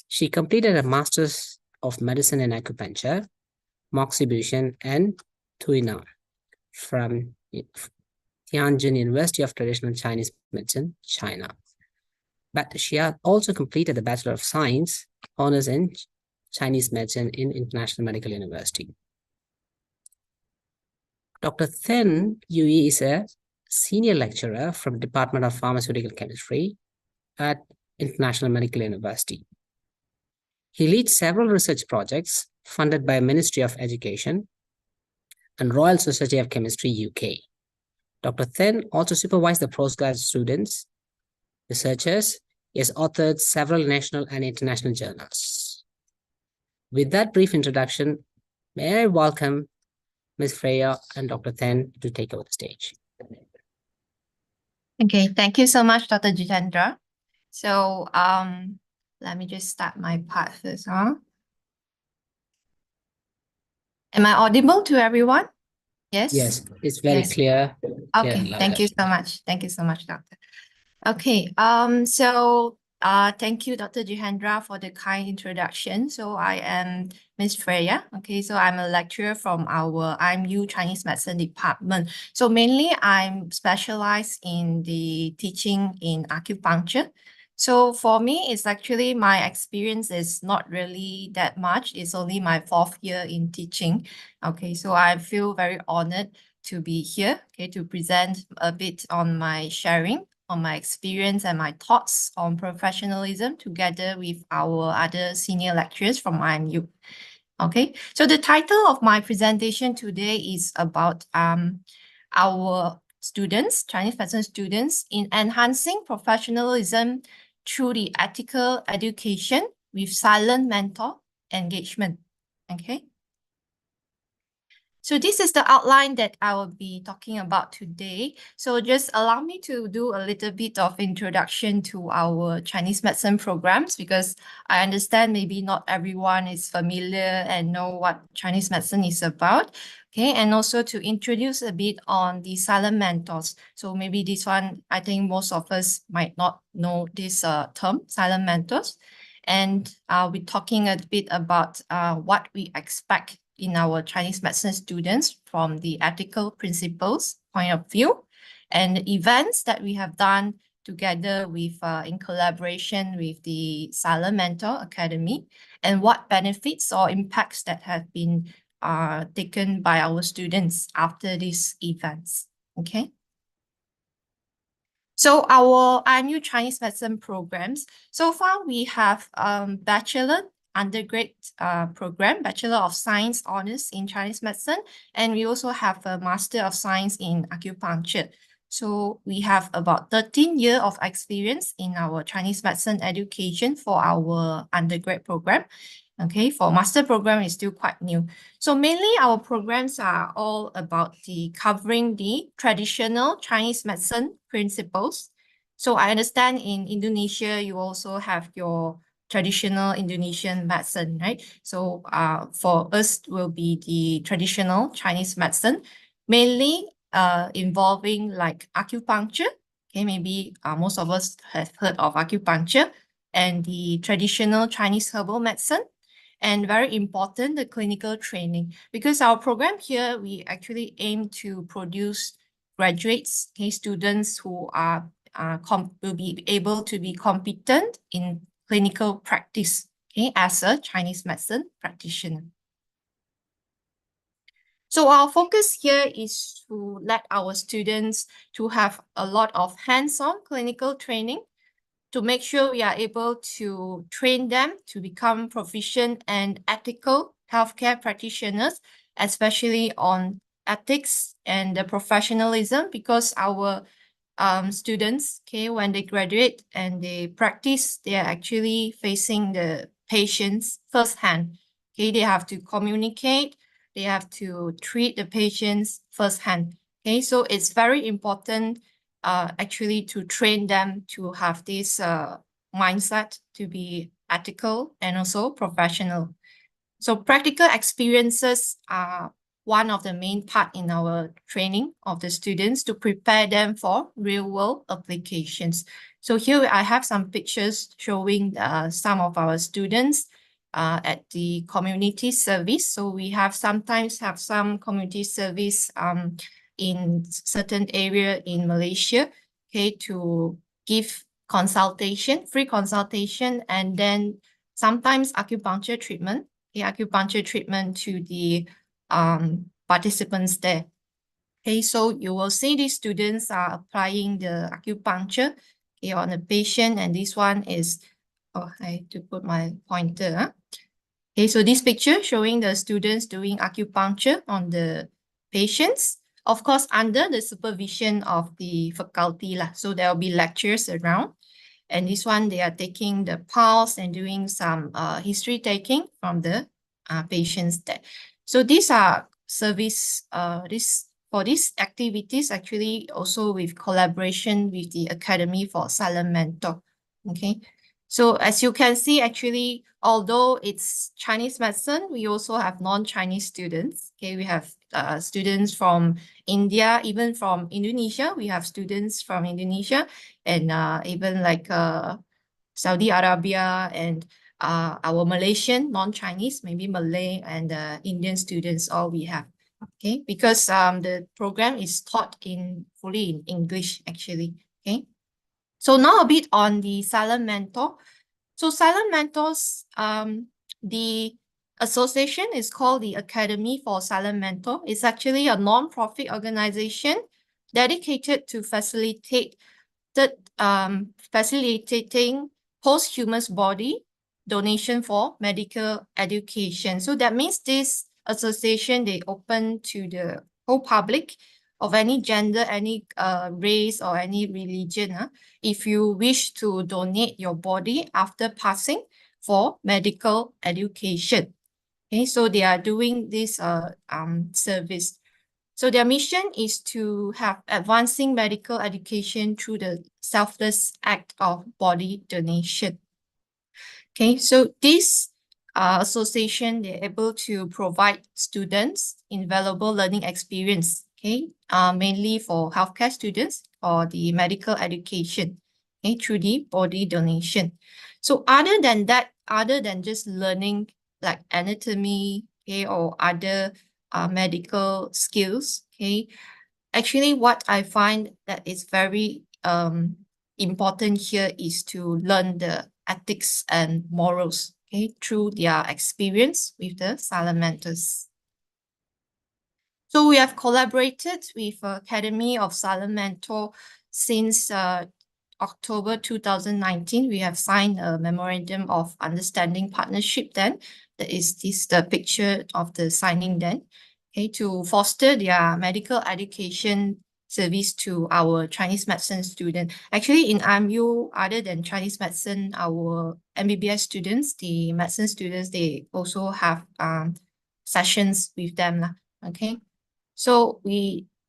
She completed a Master's of Medicine and Acupuncture, Moxibustion, and Tuina from Tianjin University of Traditional Chinese Medicine, China. But she had also completed the Bachelor of Science, Honors in Chinese Medicine in International Medical University. Dr. Then Yu is a senior lecturer from the Department of Pharmaceutical Chemistry at International Medical University. He leads several research projects funded by Ministry of Education and Royal Society of Chemistry, UK. Dr. Then also supervised the postgraduate students, researchers. He has authored several national and international journals. With that brief introduction, may I welcome Ms. Freya and Dr. Then to take over the stage. Okay, thank you so much, Dr. Jitendra. So let me just start my part first. Am I audible to everyone? Yes? Yes, it's very Yes. clear. Okay, thank you so much. Thank you so much, Doctor. Okay, thank you, Dr. Jihendra, for the kind introduction. So I am Ms. Freya. Okay, so I'm a lecturer from our IMU Chinese Medicine Department. So mainly I'm specialized in the teaching in acupuncture. So for me, it's actually my experience is not really that much. It's only my 4th year in teaching. Okay, so I feel very honored to be here, okay, to present a bit on my sharing on my experience and my thoughts on professionalism together with our other senior lecturers from IMU. Okay, so the title of my presentation today is about our students, Chinese medicine students, in enhancing professionalism through the ethical education with silent mentor engagement. Okay. So this is the outline that I will be talking about today. So just allow me to do a little bit of introduction to our Chinese medicine programs, because I understand maybe not everyone is familiar and know what Chinese medicine is about. Okay, and also to introduce a bit on the silent mentors. So maybe this one, I think most of us might not know this term, silent mentors. And I'll be talking a bit about what we expect in our Chinese medicine students from the ethical principles point of view, and the events that we have done together with in collaboration with the Silent Mentor Academy, and what benefits or impacts that have been taken by our students after these events. Okay. So our IMU Chinese medicine programs, so far we have bachelor undergrad program, Bachelor of Science Honors in Chinese Medicine, and we also have a Master of Science in Acupuncture. So we have about 13 years of experience in our Chinese medicine education for our undergrad program. Okay, for master program is still quite new. So mainly our programs are all about covering the traditional Chinese medicine principles. So I understand in Indonesia, you also have your traditional Indonesian medicine, right? So for us will be the traditional Chinese medicine, mainly involving like acupuncture. Okay, maybe most of us have heard of acupuncture, and the traditional Chinese herbal medicine, and very important, the clinical training. Because our program here, we actually aim to produce graduates, okay, students who are will be able to be competent in clinical practice, okay, as a Chinese medicine practitioner. So our focus here is to let our students to have a lot of hands-on clinical training, to make sure we are able to train them to become proficient and ethical healthcare practitioners, especially on ethics and the professionalism, because our students, okay, when they graduate and they practice, they are actually facing the patients firsthand. Okay, they have to communicate, they have to treat the patients firsthand. Okay, so it's very important actually to train them to have this mindset to be ethical and also professional. So practical experiences are one of the main part in our training of the students to prepare them for real-world applications. So here I have some pictures showing some of our students at the community service. So we have sometimes have some community service in certain area in Malaysia, okay, to give consultation, free consultation, and then sometimes acupuncture treatment, acupuncture treatment to the participants there. Okay, so you will see these students are applying the acupuncture on a patient, and this one is, oh, I have to put my pointer. Huh? Okay, so this picture showing the students doing acupuncture on the patients, of course, under the supervision of the faculty lah. So there will be lectures around. And this one, they are taking the pulse and doing some history taking from the patients there. So these are service, for these activities, actually also with collaboration with the Academy for Silent Mentor. Okay. So as you can see, actually, although it's Chinese medicine, we also have non-Chinese students. Okay, we have students from India, even from Indonesia. We have students from Indonesia, and even like Saudi Arabia, and our Malaysian non-Chinese, maybe Malay and Indian students, all we have. Okay, because the program is taught fully in English actually. Okay. So now a bit on the Silent Mentor. So Silent Mentors, the association is called the Academy for Silent Mentor. It's actually a non-profit organization dedicated to facilitating posthumous body donation for medical education. So that means this association, they open to the whole public of any gender, any race, or any religion. If you wish to donate your body after passing for medical education. Okay, so they are doing this service. So their mission is to have advancing medical education through the selfless act of body donation. Okay, so this association, they're able to provide students invaluable learning experience, okay, mainly for healthcare students or the medical education, okay, through the body donation. So other than that, other than just learning like anatomy, okay, or other medical skills, okay, actually what I find that is very important here is to learn the ethics and morals, okay, through their experience with the Silent Mentors. So we have collaborated with Academy of Silent Mentor since October 2019. We have signed a memorandum of understanding partnership then. That is the picture of the signing then, okay, to foster their medical education service to our Chinese medicine student. Actually, in IMU, other than Chinese medicine, our MBBS students, the medicine students, they also have sessions with them. Okay, so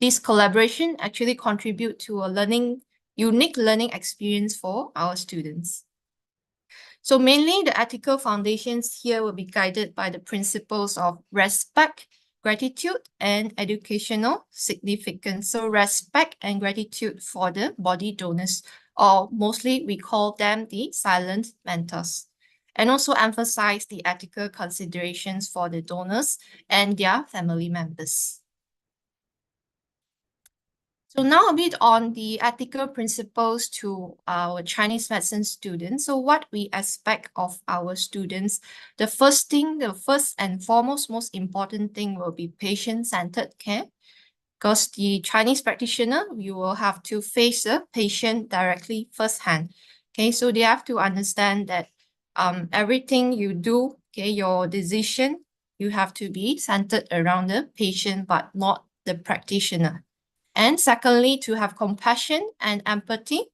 this collaboration actually contribute to a unique learning experience for our students. So mainly the ethical foundations here will be guided by the principles of respect, gratitude, and educational significance. So respect and gratitude for the body donors, or mostly we call them the silent mentors. And also emphasize the ethical considerations for the donors and their family members. So now a bit on the ethical principles to our Chinese medicine students. So what we expect of our students, the first and foremost, most important thing will be patient-centered care. Because the Chinese practitioner, you will have to face the patient directly firsthand. Okay, so they have to understand that everything you do, okay, your decision, you have to be centered around the patient, but not the practitioner. And secondly, to have compassion and empathy.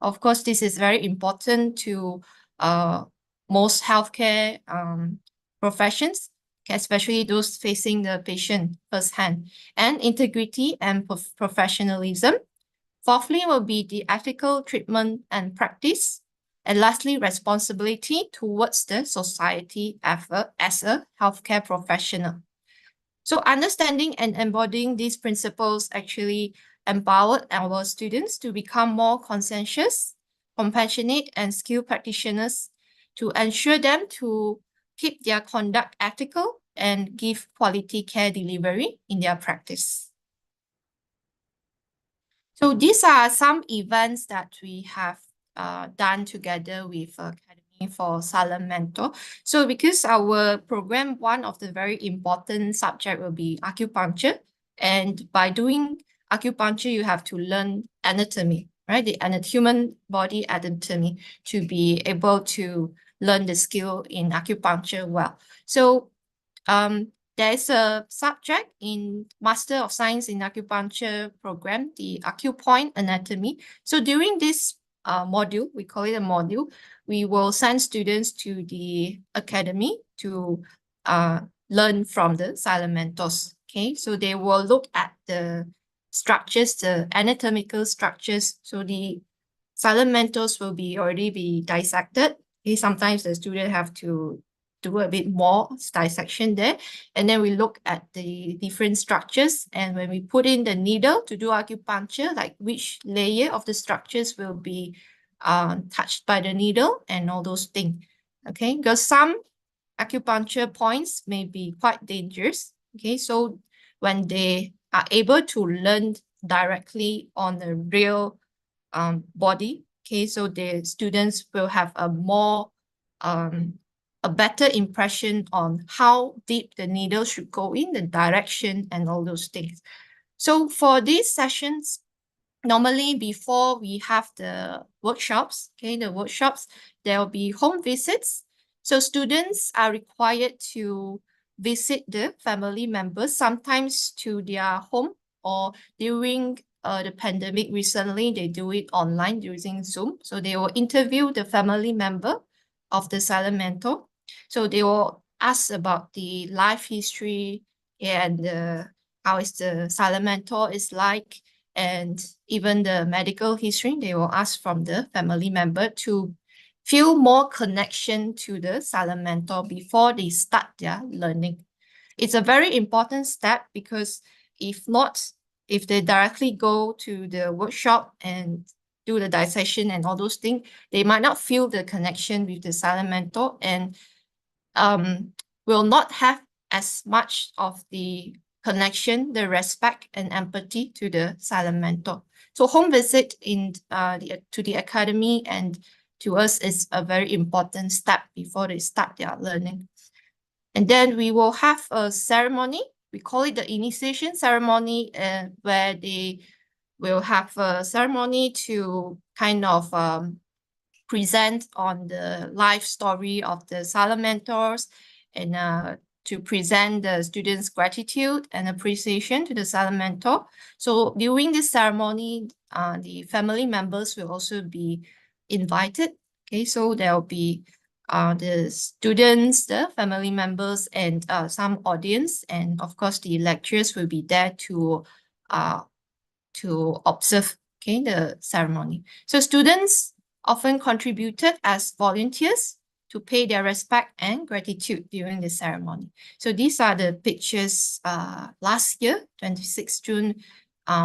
Of course, this is very important to most healthcare professions, especially those facing the patient firsthand, and integrity and professionalism. Fourthly will be the ethical treatment and practice. And lastly, responsibility towards the society effort as a healthcare professional. So understanding and embodying these principles actually empowered our students to become more conscientious, compassionate, and skilled practitioners to ensure them to keep their conduct ethical and give quality care delivery in their practice. So these are some events that we have done together with Academy for Silent Mentor. So because our program, one of the very important subject will be acupuncture. And by doing acupuncture, you have to learn anatomy, right? The human body anatomy to be able to learn the skill in acupuncture well. So there's a subject in Master of Science in Acupuncture program, the Acupoint Anatomy. So during this module, we call it a module, we will send students to the academy to learn from the silent mentors. Okay, so they will look at the structures, the anatomical structures. So the silent mentors will already be dissected. Okay, sometimes the student have to do a bit more dissection there. And then we look at the different structures. And when we put in the needle to do acupuncture, like which layer of the structures will be touched by the needle and all those things. Okay, because some acupuncture points may be quite dangerous. Okay, so when they are able to learn directly on the real body, okay, so the students will have a more a better impression on how deep the needle should go in, the direction, and all those things. So for these sessions, normally before we have the workshops, okay, there will be home visits. So students are required to visit the family members, sometimes to their home, or during the pandemic recently, they do it online using Zoom. So they will interview the family member of the silent mentor. So they will ask about the life history and how is the silent mentor is like, and even the medical history. They will ask from the family member to feel more connection to the silent mentor before they start their learning. It's a very important step because if they directly go to the workshop and do the dissection and all those things, they might not feel the connection with the silent mentor and will not have as much of the connection, the respect and empathy to the silent mentor. So home visit to the academy and to us is a very important step before they start their learning. And then we will have a ceremony. We call it the initiation ceremony, where they will have a ceremony to kind of present on the life story of the silent mentors and to present the students' gratitude and appreciation to the silent mentor. So during this ceremony, the family members will also be invited. Okay, so there will be the students, the family members, and some audience, and of course the lecturers will be there to observe, okay, the ceremony. So students often contributed as volunteers to pay their respect and gratitude during the ceremony. So these are the pictures last year, 26 June.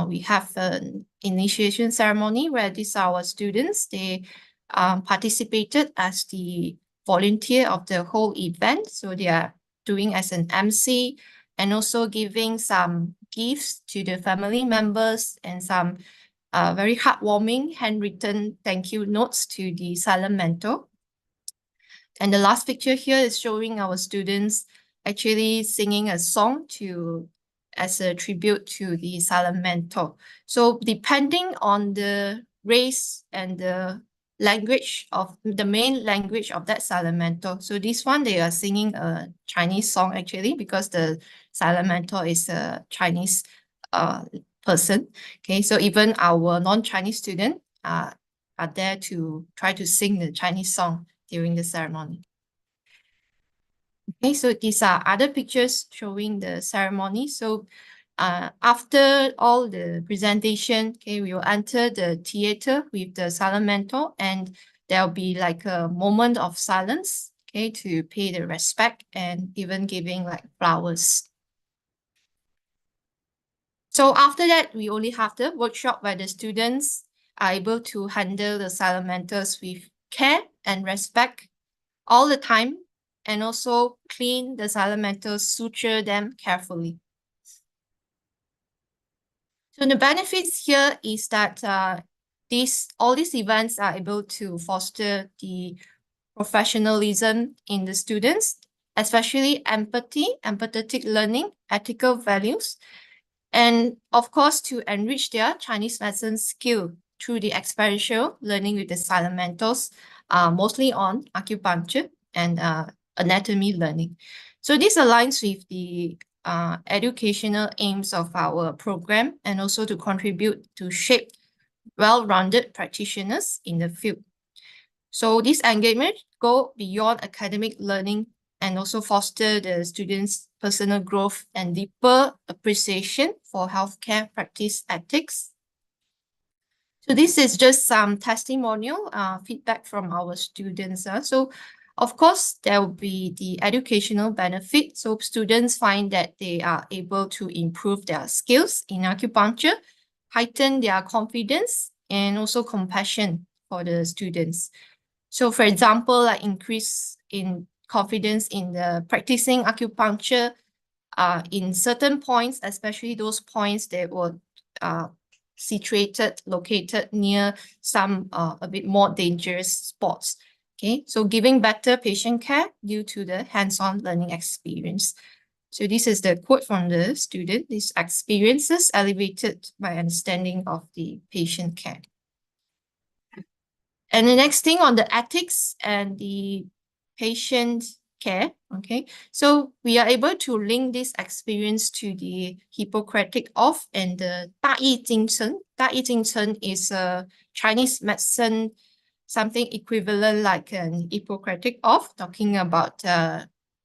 We have an initiation ceremony where these are our students. They participated as the volunteer of the whole event. So they are doing as an MC and also giving some gifts to the family members and some very heartwarming handwritten thank you notes to the silent mentor. And the last picture here is showing our students actually singing a song as a tribute to the silent mentor. So depending on the race and the language of the main language of that Salamentor. So this one, they are singing a Chinese song actually, because the Salamentor is a Chinese person. Okay, so even our non-Chinese students are there to try to sing the Chinese song during the ceremony. Okay, so these are other pictures showing the ceremony. So after all the presentation, okay, we will enter the theater with the Salamentor, and there'll be like a moment of silence, okay, to pay the respect and even giving like flowers. So after that, we only have the workshop where the students are able to handle the Salamentors with care and respect all the time, and also clean the Salamentors, suture them carefully. So the benefits here is that all these events are able to foster the professionalism in the students, especially empathy, empathetic learning, ethical values, and of course to enrich their Chinese medicine skill through the experiential learning with the Salamentors, mostly on acupuncture and anatomy learning. So this aligns with the educational aims of our program, and also to contribute to shape well-rounded practitioners in the field. So this engagement go beyond academic learning and also foster the students' personal growth and deeper appreciation for healthcare practice ethics. So this is just some testimonial feedback from our students. So of course, there will be the educational benefit. So students find that they are able to improve their skills in acupuncture, heighten their confidence, and also compassion for the students. So for example, like increase in confidence in the practicing acupuncture in certain points, especially those points that were located near some a bit more dangerous spots. Okay, so giving better patient care due to the hands-on learning experience. So this is the quote from the student: "These experiences elevated my understanding of the patient care." And the next thing on the ethics and the patient care, okay? So we are able to link this experience to the Hippocratic Oath and the 大义精神. 大义精神 is a Chinese medicine, something equivalent like an Hippocratic Oath, talking about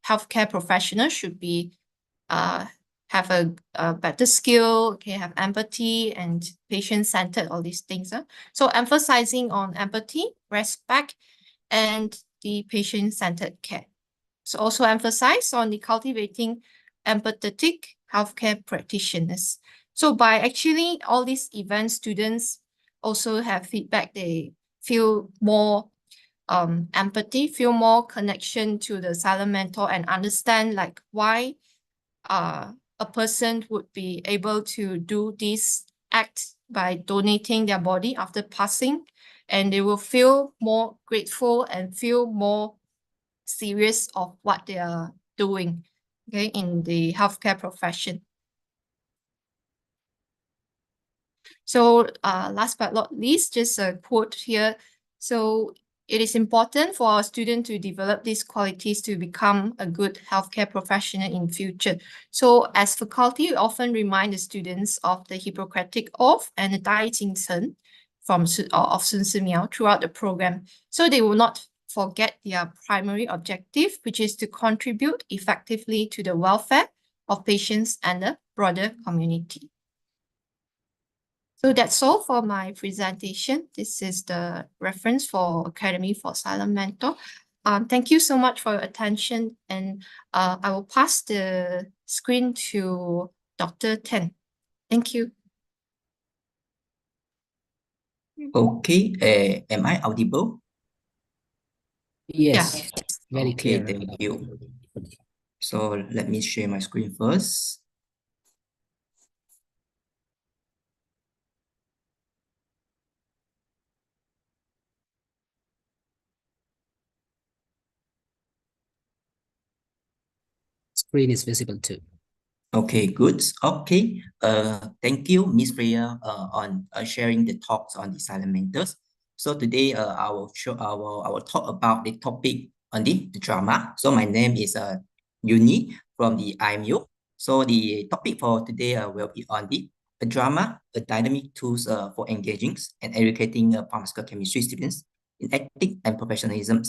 healthcare professionals should be have a better skill, okay, have empathy and patient-centered, all these things. So emphasizing on empathy, respect, and the patient-centered care. So also emphasize on the cultivating empathetic healthcare practitioners. So by actually all these events, students also have feedback. They feel more empathy, feel more connection to the Salamentor, and understand like why a person would be able to do this act by donating their body after passing, and they will feel more grateful and feel more serious of what they are doing, okay, in the healthcare profession. So last but not least, just a quote here. So it is important for our students to develop these qualities to become a good healthcare professional in future. So as faculty, we often remind the students of the Hippocratic Oath and the 大义精神 of Sun Simiao throughout the program. So they will not forget their primary objective, which is to contribute effectively to the welfare of patients and the broader community. So that's all for my presentation. This is the reference for Academy for Salamentor. Thank you so much for your attention, and I will pass the screen to Dr. Ten. Thank you. Okay, am I audible? Yes, very Okay, clear. thank you. So let me share my screen first. Screen is visible too. Okay, good. Okay, thank you, Miss Freya, on sharing the talks on the Salamentors. So today I will talk about the topic on the drama. So my name is Yuni from the IMU. So the topic for today will be on the drama, a dynamic tools for engaging and educating pharmaceutical chemistry students in ethics and professionalism.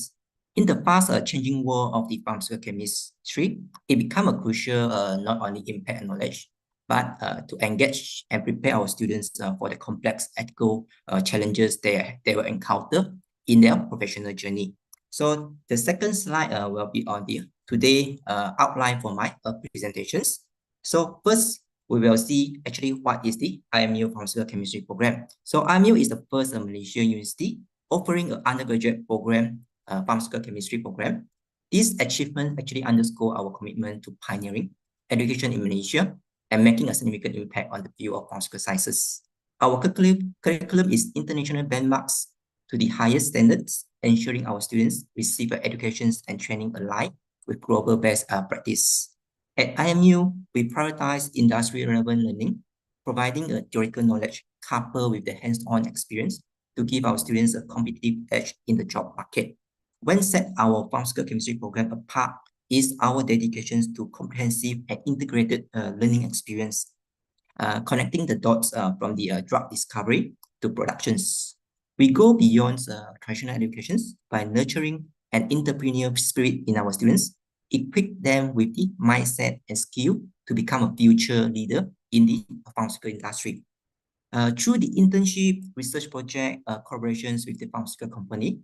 In the fast changing world of the pharmaceutical chemistry, it become a crucial not only impact and knowledge, but to engage and prepare our students for the complex ethical challenges they will encounter in their professional journey. So the second slide will be on the today outline for my presentations. So first, we will see actually what is the IMU Pharmaceutical Chemistry Program. So IMU is the first Malaysian university offering an undergraduate program, Pharmaceutical Chemistry Program. This achievement actually underscore our commitment to pioneering education in Malaysia and making a significant impact on the field of pharmaceutical sciences. Our curriculum is international benchmarks to the highest standards, ensuring our students receive educations and training aligned with global best practice. At IMU, we prioritize industry-relevant learning, providing a theoretical knowledge coupled with the hands-on experience to give our students a competitive edge in the job market. When set our pharmaceutical chemistry program apart is our dedications to comprehensive and integrated learning experience, connecting the dots from the drug discovery to productions. We go beyond traditional educations by nurturing an entrepreneurial spirit in our students, equip them with the mindset and skill to become a future leader in the pharmaceutical industry. Through the internship, research project, collaborations with the pharmaceutical company,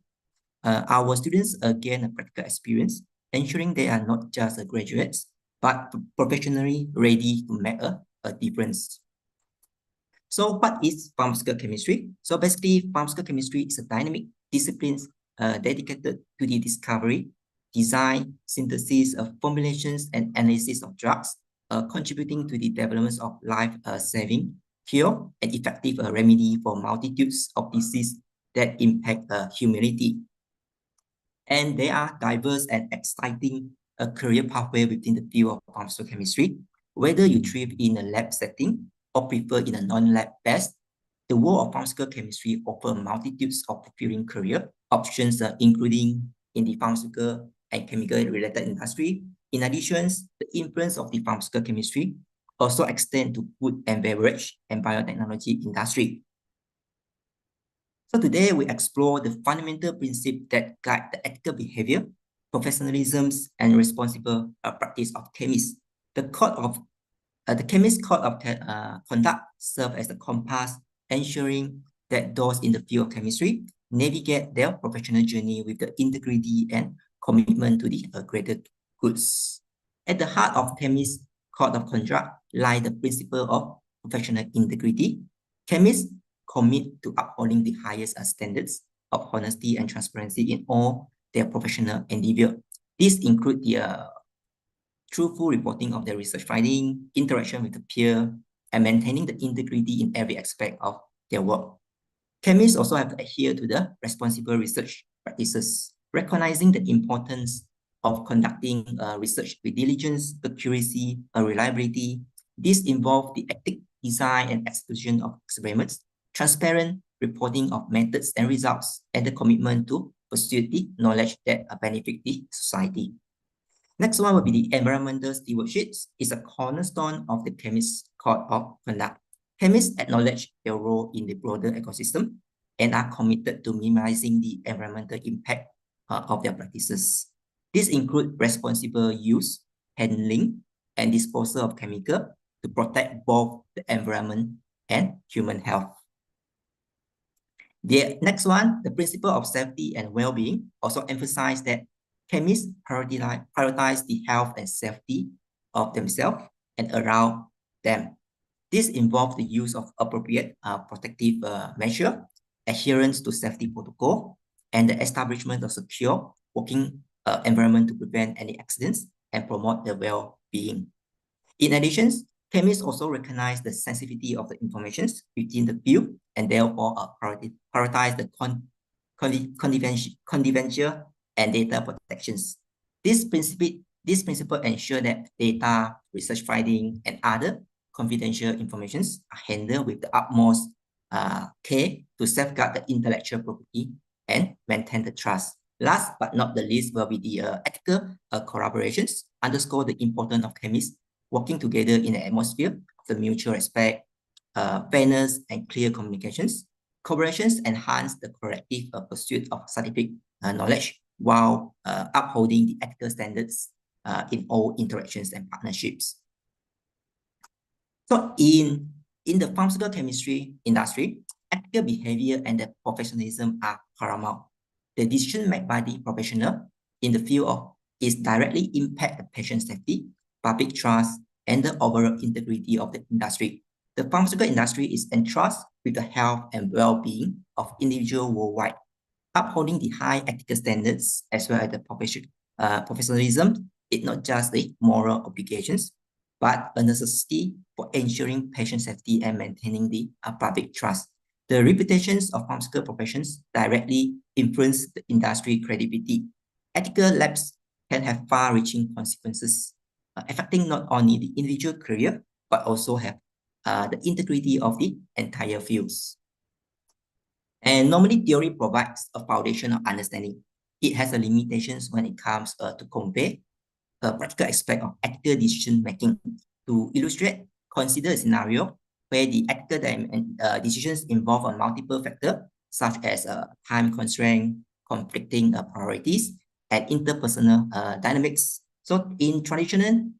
our students gain a practical experience, ensuring they are not just graduates, but professionally ready to make a difference. So what is pharmaceutical chemistry? So basically, pharmaceutical chemistry is a dynamic discipline dedicated to the discovery, design, synthesis of formulations, and analysis of drugs, contributing to the development of life-saving, cure, and effective remedy for multitudes of diseases that impact humanity. And there are diverse and exciting career pathway within the field of pharmaceutical chemistry. Whether you thrive in a lab setting or prefer in a non-lab best, the world of pharmaceutical chemistry offers multitudes of fulfilling career options, including in the pharmaceutical and chemical-related industry. In addition, the influence of the pharmaceutical chemistry also extends to food and beverage and biotechnology industry. So today we explore the fundamental principles that guide the ethical behavior, professionalism, and responsible practice of chemists. The Chemist Code of Conduct serves as a compass, ensuring that those in the field of chemistry navigate their professional journey with the integrity and commitment to the greater goods. At the heart of Chemist Code of Conduct lies the principle of professional integrity. Chemists commit to upholding the highest standards of honesty and transparency in all their professional endeavor. This includes the truthful reporting of their research finding, interaction with the peer, and maintaining the integrity in every aspect of their work. Chemists also have to adhere to the responsible research practices, recognizing the importance of conducting research with diligence, accuracy, and reliability. This involves the ethic, design, and execution of experiments, transparent reporting of methods and results, and the commitment to pursue the knowledge that benefit the society. Next one will be the environmental stewardship. It's a cornerstone of the Chemist Code of Conduct. Chemists acknowledge their role in the broader ecosystem and are committed to minimizing the environmental impact of their practices. This includes responsible use, handling, and disposal of chemicals to protect both the environment and human health. The next one, the principle of safety and well-being, also emphasize that chemists prioritize the health and safety of themselves and around them. This involves the use of appropriate protective measure, adherence to safety protocol, and the establishment of secure working environment to prevent any accidents and promote the well-being. In addition, chemists also recognize the sensitivity of the information within the field and therefore prioritize the confidential and data protections. This principle ensure that data, research finding, and other confidential information are handled with the utmost care to safeguard the intellectual property and maintain the trust. Last but not the least will be the ethical collaborations, underscore the importance of chemists working together in an atmosphere of the mutual respect, fairness, and clear communications. Collaborations enhance the collective pursuit of scientific knowledge while upholding the ethical standards in all interactions and partnerships. So in the pharmaceutical chemistry industry, ethical behavior and the professionalism are paramount. The decision made by the professional in the field is directly impact the patient safety, public trust, and the overall integrity of the industry. The pharmaceutical industry is entrusted with the health and well-being of individuals worldwide. Upholding the high ethical standards as well as the professionalism is not just the moral obligations, but a necessity for ensuring patient safety and maintaining the public trust. The reputations of pharmaceutical professions directly influence the industry credibility. Ethical lapses can have far-reaching consequences, affecting not only the individual career, but also have the integrity of the entire fields. And normally theory provides a foundation of understanding. It has limitations when it comes to convey a practical aspect of ethical decision making. To illustrate, consider a scenario where the ethical decisions involve a multiple factors, such as time constraint, conflicting priorities, and interpersonal dynamics. So in traditional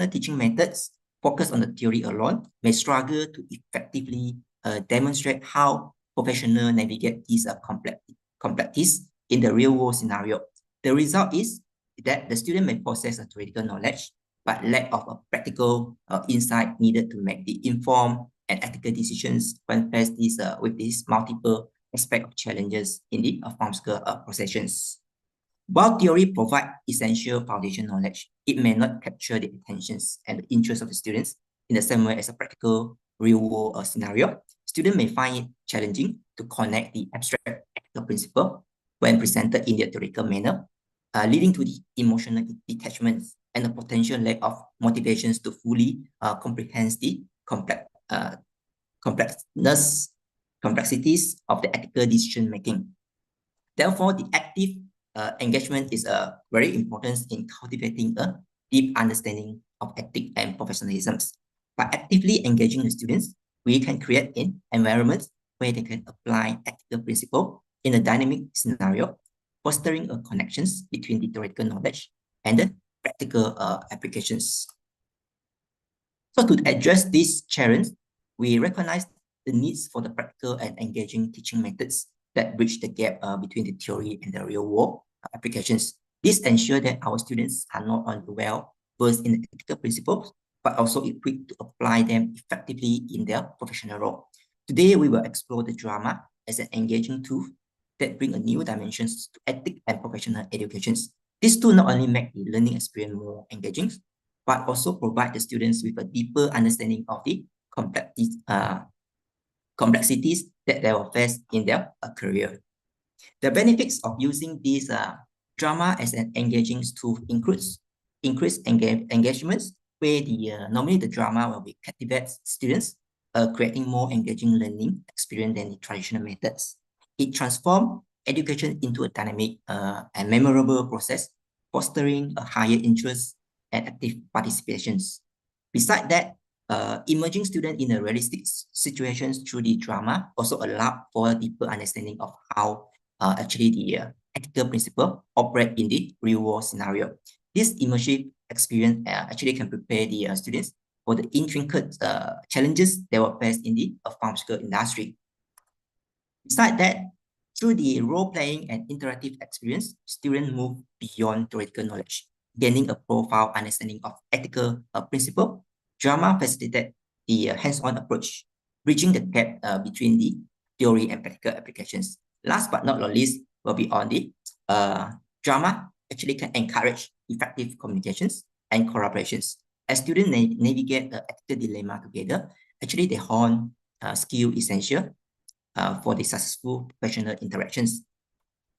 teaching methods, focus on the theory alone may struggle to effectively demonstrate how professionals navigate these complexities in the real-world scenario. The result is that the student may possess a theoretical knowledge, but lack of a practical insight needed to make the informed and ethical decisions when faced with these multiple aspects of challenges in the pharmaceutical professions. While theory provides essential foundation knowledge, it may not capture the intentions and the interests of the students in the same way as a practical real-world scenario. Students may find it challenging to connect the abstract ethical principle when presented in the theoretical manner, leading to the emotional detachment and the potential lack of motivations to fully comprehend the complexities of the ethical decision making. Therefore, the active engagement is very important in cultivating a deep understanding of ethics and professionalism. By actively engaging the students, we can create an environment where they can apply ethical principles in a dynamic scenario, fostering a connections between the theoretical knowledge and the practical applications. So to address these challenges, we recognize the needs for the practical and engaging teaching methods that bridge the gap between the theory and the real world applications. This ensures that our students are not only well versed in the ethical principles, but also equipped to apply them effectively in their professional role. Today, we will explore the drama as an engaging tool that bring a new dimensions to ethics and professional educations. This tool not only make the learning experience more engaging, but also provide the students with a deeper understanding of the complexities that they will face in their career. The benefits of using this drama as an engaging tool includes increased engagements, where normally the drama will be captivate students, creating more engaging learning experience than the traditional methods. It transforms education into a dynamic and memorable process, fostering a higher interest and active participations. Besides that, immersing students in a realistic situations through the drama also allow for a deeper understanding of how actually the ethical principle operate in the real world scenario. This immersive experience actually can prepare the students for the intricate challenges they will face in the pharmaceutical industry. Besides that, through the role-playing and interactive experience, students move beyond theoretical knowledge, gaining a profound understanding of ethical principle. Drama facilitates the hands-on approach, bridging the gap between the theory and practical applications. Last but not least, will be on the drama actually can encourage effective communications and collaborations. As students navigate the ethical dilemma together, actually they hone skill essential for the successful professional interactions.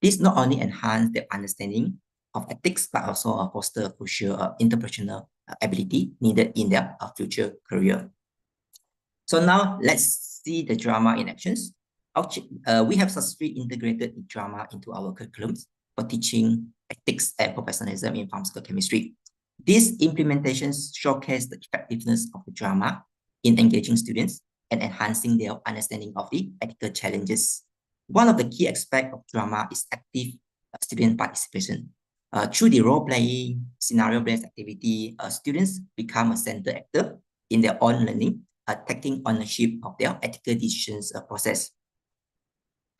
This not only enhance their understanding of ethics, but also foster crucial interpersonal ability needed in their future career. So now let's see the drama in actions. We have successfully integrated the drama into our curriculums for teaching ethics and professionalism in pharmaceutical chemistry. These implementations showcase the effectiveness of the drama in engaging students and enhancing their understanding of the ethical challenges. One of the key aspects of drama is active student participation. Through the role-playing, scenario-based activity, students become a center actor in their own learning, taking ownership of their ethical decisions process.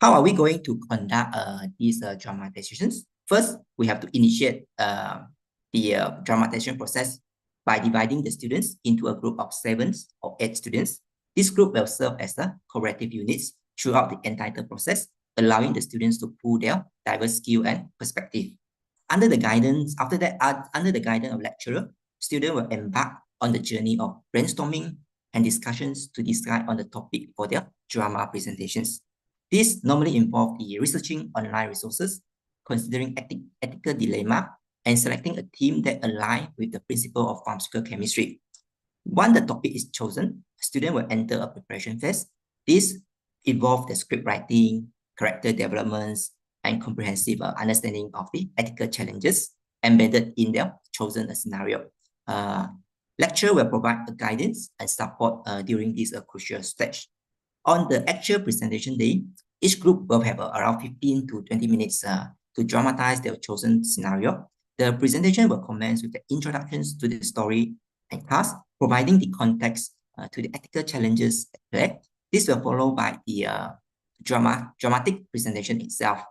How are we going to conduct these dramatizations? First, we have to initiate the dramatization process by dividing the students into a group of 7 or 8 students. This group will serve as the corrective units throughout the entire process, allowing the students to pull their diverse skill and perspective. Under the guidance of lecturer, students will embark on the journey of brainstorming and discussions to decide on the topic for their drama presentations. This normally involves the researching online resources, considering ethical dilemma, and selecting a theme that aligns with the principle of pharmaceutical chemistry. Once the topic is chosen, students will enter a preparation phase. This involves the script writing, character developments, and comprehensive understanding of the ethical challenges embedded in their chosen scenario. Lecturer will provide guidance and support during this crucial stage. On the actual presentation day, each group will have around 15 to 20 minutes to dramatize their chosen scenario. The presentation will commence with the introductions to the story and task, providing the context to the ethical challenges at play. This will follow by the dramatic presentation itself.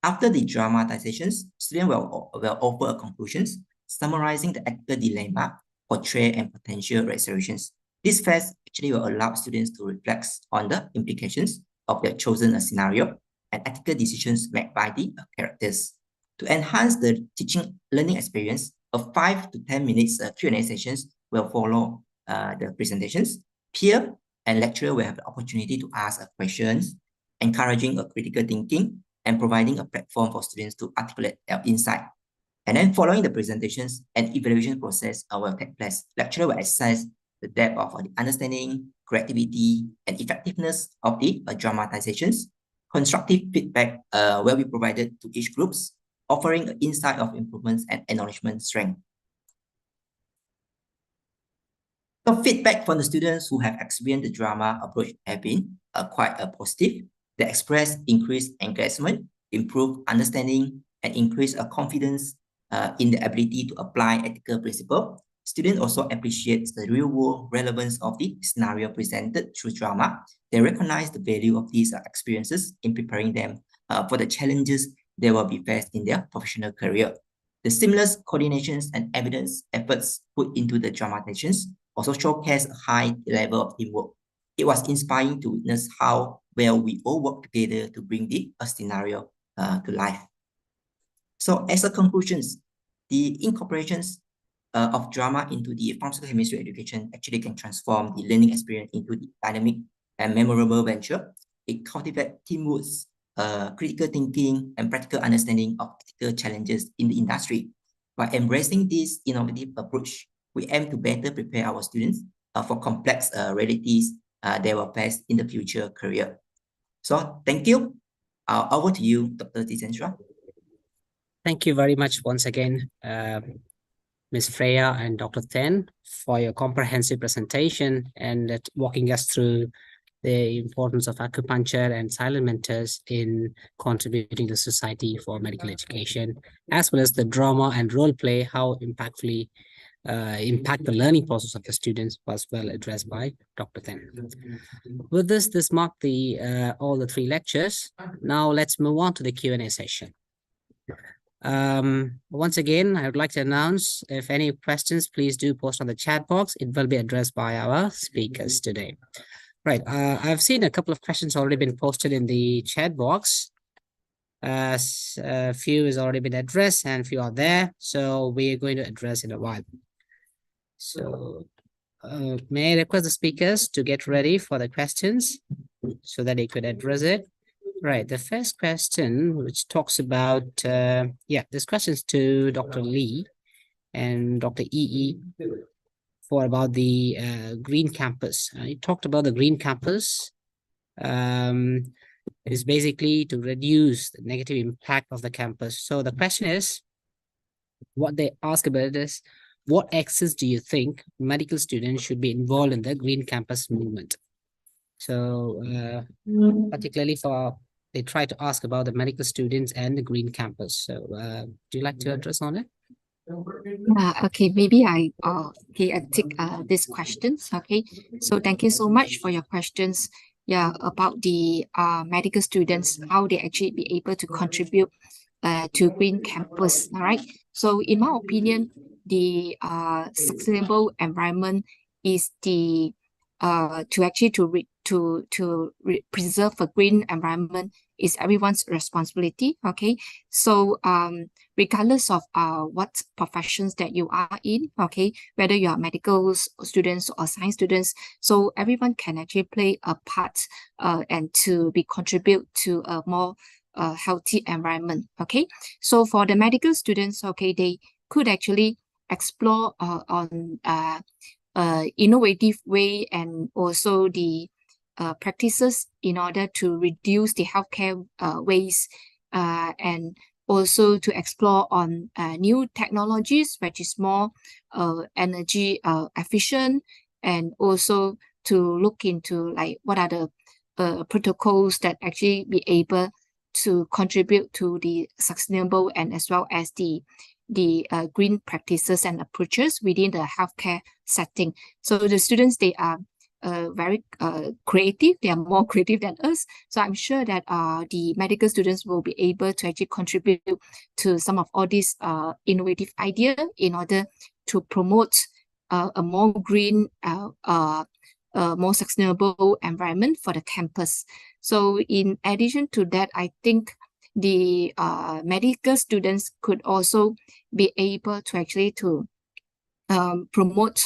After the dramatizations, students will offer conclusions summarizing the ethical dilemma, portray, and potential resolutions. This phase actually will allow students to reflect on the implications of their chosen scenario and ethical decisions made by the characters. To enhance the teaching learning experience, a 5 to 10 minutes Q&A sessions will follow the presentations. Peer and lecturer will have the opportunity to ask questions, encouraging critical thinking and providing a platform for students to articulate their insight. And then following the presentations, an evaluation process will take place. Lecturer will assess the depth of the understanding, creativity, and effectiveness of the dramatizations. Constructive feedback will be provided to each group, offering an insight of improvements and acknowledgement strength. So feedback from the students who have experienced the drama approach have been quite positive. They express increased engagement, improved understanding, and increased confidence in the ability to apply ethical principles. Students also appreciate the real-world relevance of the scenario presented through drama. They recognize the value of these experiences in preparing them for the challenges they will be faced in their professional career. The seamless coordinations and evidence efforts put into the dramatizations also showcase a high level of teamwork. It was inspiring to witness how well we all work together to bring the scenario to life. So as a conclusion, the incorporations of drama into the pharmaceutical chemistry education actually can transform the learning experience into the dynamic and memorable venture. It cultivates teamwork, critical thinking, and practical understanding of ethical challenges in the industry. By embracing this innovative approach, we aim to better prepare our students for complex realities they will face in the future career. So thank you. Over to you, Dr. Tisendra. Thank you very much once again, Ms. Freya and Dr. Ten, for your comprehensive presentation and walking us through the importance of acupuncture and silent mentors in contributing to society for medical education, as well as the drama and role play, how impactfully impact the learning process of the students was well addressed by Dr. Ten. With this marked the all the 3 lectures. Now let's move on to the Q&A session. Once again, I would like to announce if any questions, please do post on the chat box. It will be addressed by our speakers today. Right, I've seen a couple of questions already been posted in the chat box. A few has already been addressed and a few are there, so we are going to address in a while. So may I request the speakers to get ready for the questions so that they could address it. Right, the first question, which talks about, this question is to Dr. Lee and Dr. EE for about the green campus. You talked about the green campus is basically to reduce the negative impact of the campus. So the question is, what they ask about is, what axis do you think medical students should be involved in the Green Campus movement? So particularly they try to ask about the medical students and the Green Campus. So do you like to address on it? Okay, maybe I take these questions. Okay, so thank you so much for your questions. Yeah, about the medical students, how they actually be able to contribute to Green Campus. All right. So in my opinion, the sustainable environment is the to preserve a green environment is everyone's responsibility. Okay, so regardless of what professions that you are in, okay, whether you are medical students or science students, so everyone can actually play a part and to be contribute to a more healthy environment. Okay, so for the medical students, okay, they could actually explore on innovative way and also the practices in order to reduce the healthcare waste and also to explore on new technologies which is more energy efficient, and also to look into like what are the protocols that actually be able to contribute to the sustainable and as well as the green practices and approaches within the healthcare setting. So the students, they are very creative. They are more creative than us. So I'm sure that the medical students will be able to actually contribute to some of all these innovative ideas in order to promote a more green, more sustainable environment for the campus. So in addition to that, I think the medical students could also be able to actually to promote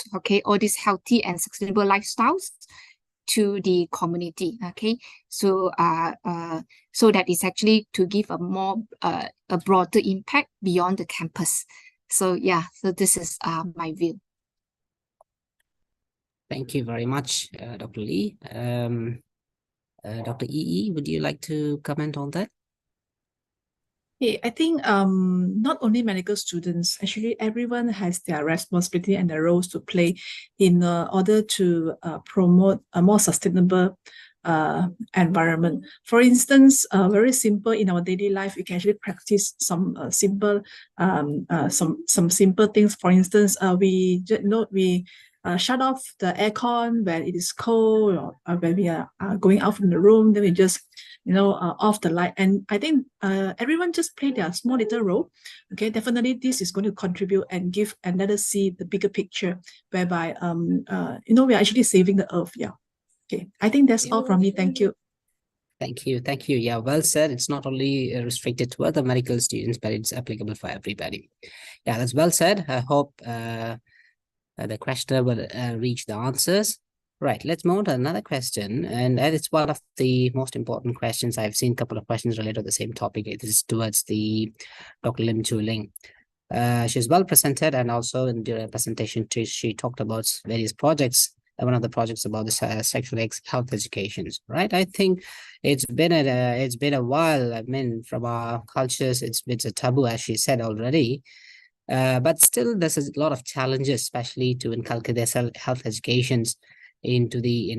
all these healthy and sustainable lifestyles to the community. Okay, so so that is actually to give a more a broader impact beyond the campus. So yeah, so this is my view. Thank you very much, Dr. Lee. Dr. EE, would you like to comment on that? Okay, I think not only medical students, actually everyone has their responsibility and their roles to play in order to promote a more sustainable environment. For instance, very simple in our daily life, we can actually practice some simple simple things. For instance, we shut off the aircon when it is cold, or when we are going out from the room, then we just off the light. And I think everyone just play their small little role. Okay, definitely this is going to contribute and give and let us see the bigger picture, whereby we are actually saving the earth. Yeah. Okay, I think that's all from me. Thank you. Thank you. Thank you. Yeah, well said. It's not only restricted to other medical students, but it's applicable for everybody. Yeah, that's well said. I hope the questioner will reach the answers. Right, let's move on to another question. And it's one of the most important questions. I've seen a couple of questions related to the same topic. It is towards the Dr. Lim Chu Ling. She's well presented, and also in the presentation too, she talked about various projects. One of the projects about the sexual health education, right? I think it's been a while. I mean, from our cultures, it's a taboo, as she said already. But still, there's a lot of challenges, especially to inculcate their health educations into the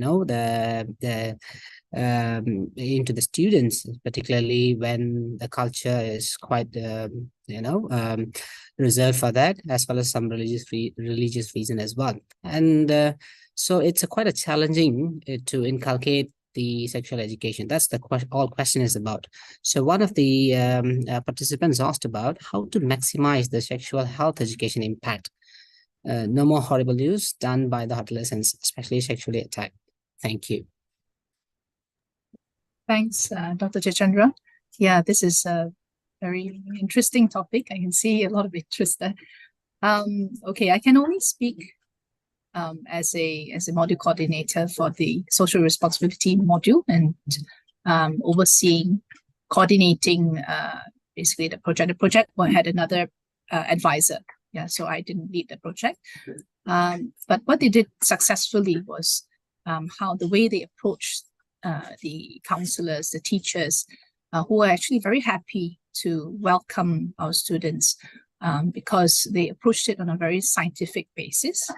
into the students, particularly when the culture is quite reserved for that, as well as some religious reason as well. And so it's quite a challenging to inculcate the sexual education. That's the all question is about. So one of the participants asked about how to maximize the sexual health education impact. No more horrible news done by the adolescents, especially sexually attacked. Thank you. Thanks, Dr. Jayachandra. Yeah, this is a very interesting topic. I can see a lot of interest there. Okay, I can only speak as a module coordinator for the social responsibility module, and overseeing, coordinating basically the project. The project had another advisor. Yeah, so I didn't lead the project. But what they did successfully was how the way they approached the counselors, the teachers, who are actually very happy to welcome our students because they approached it on a very scientific basis.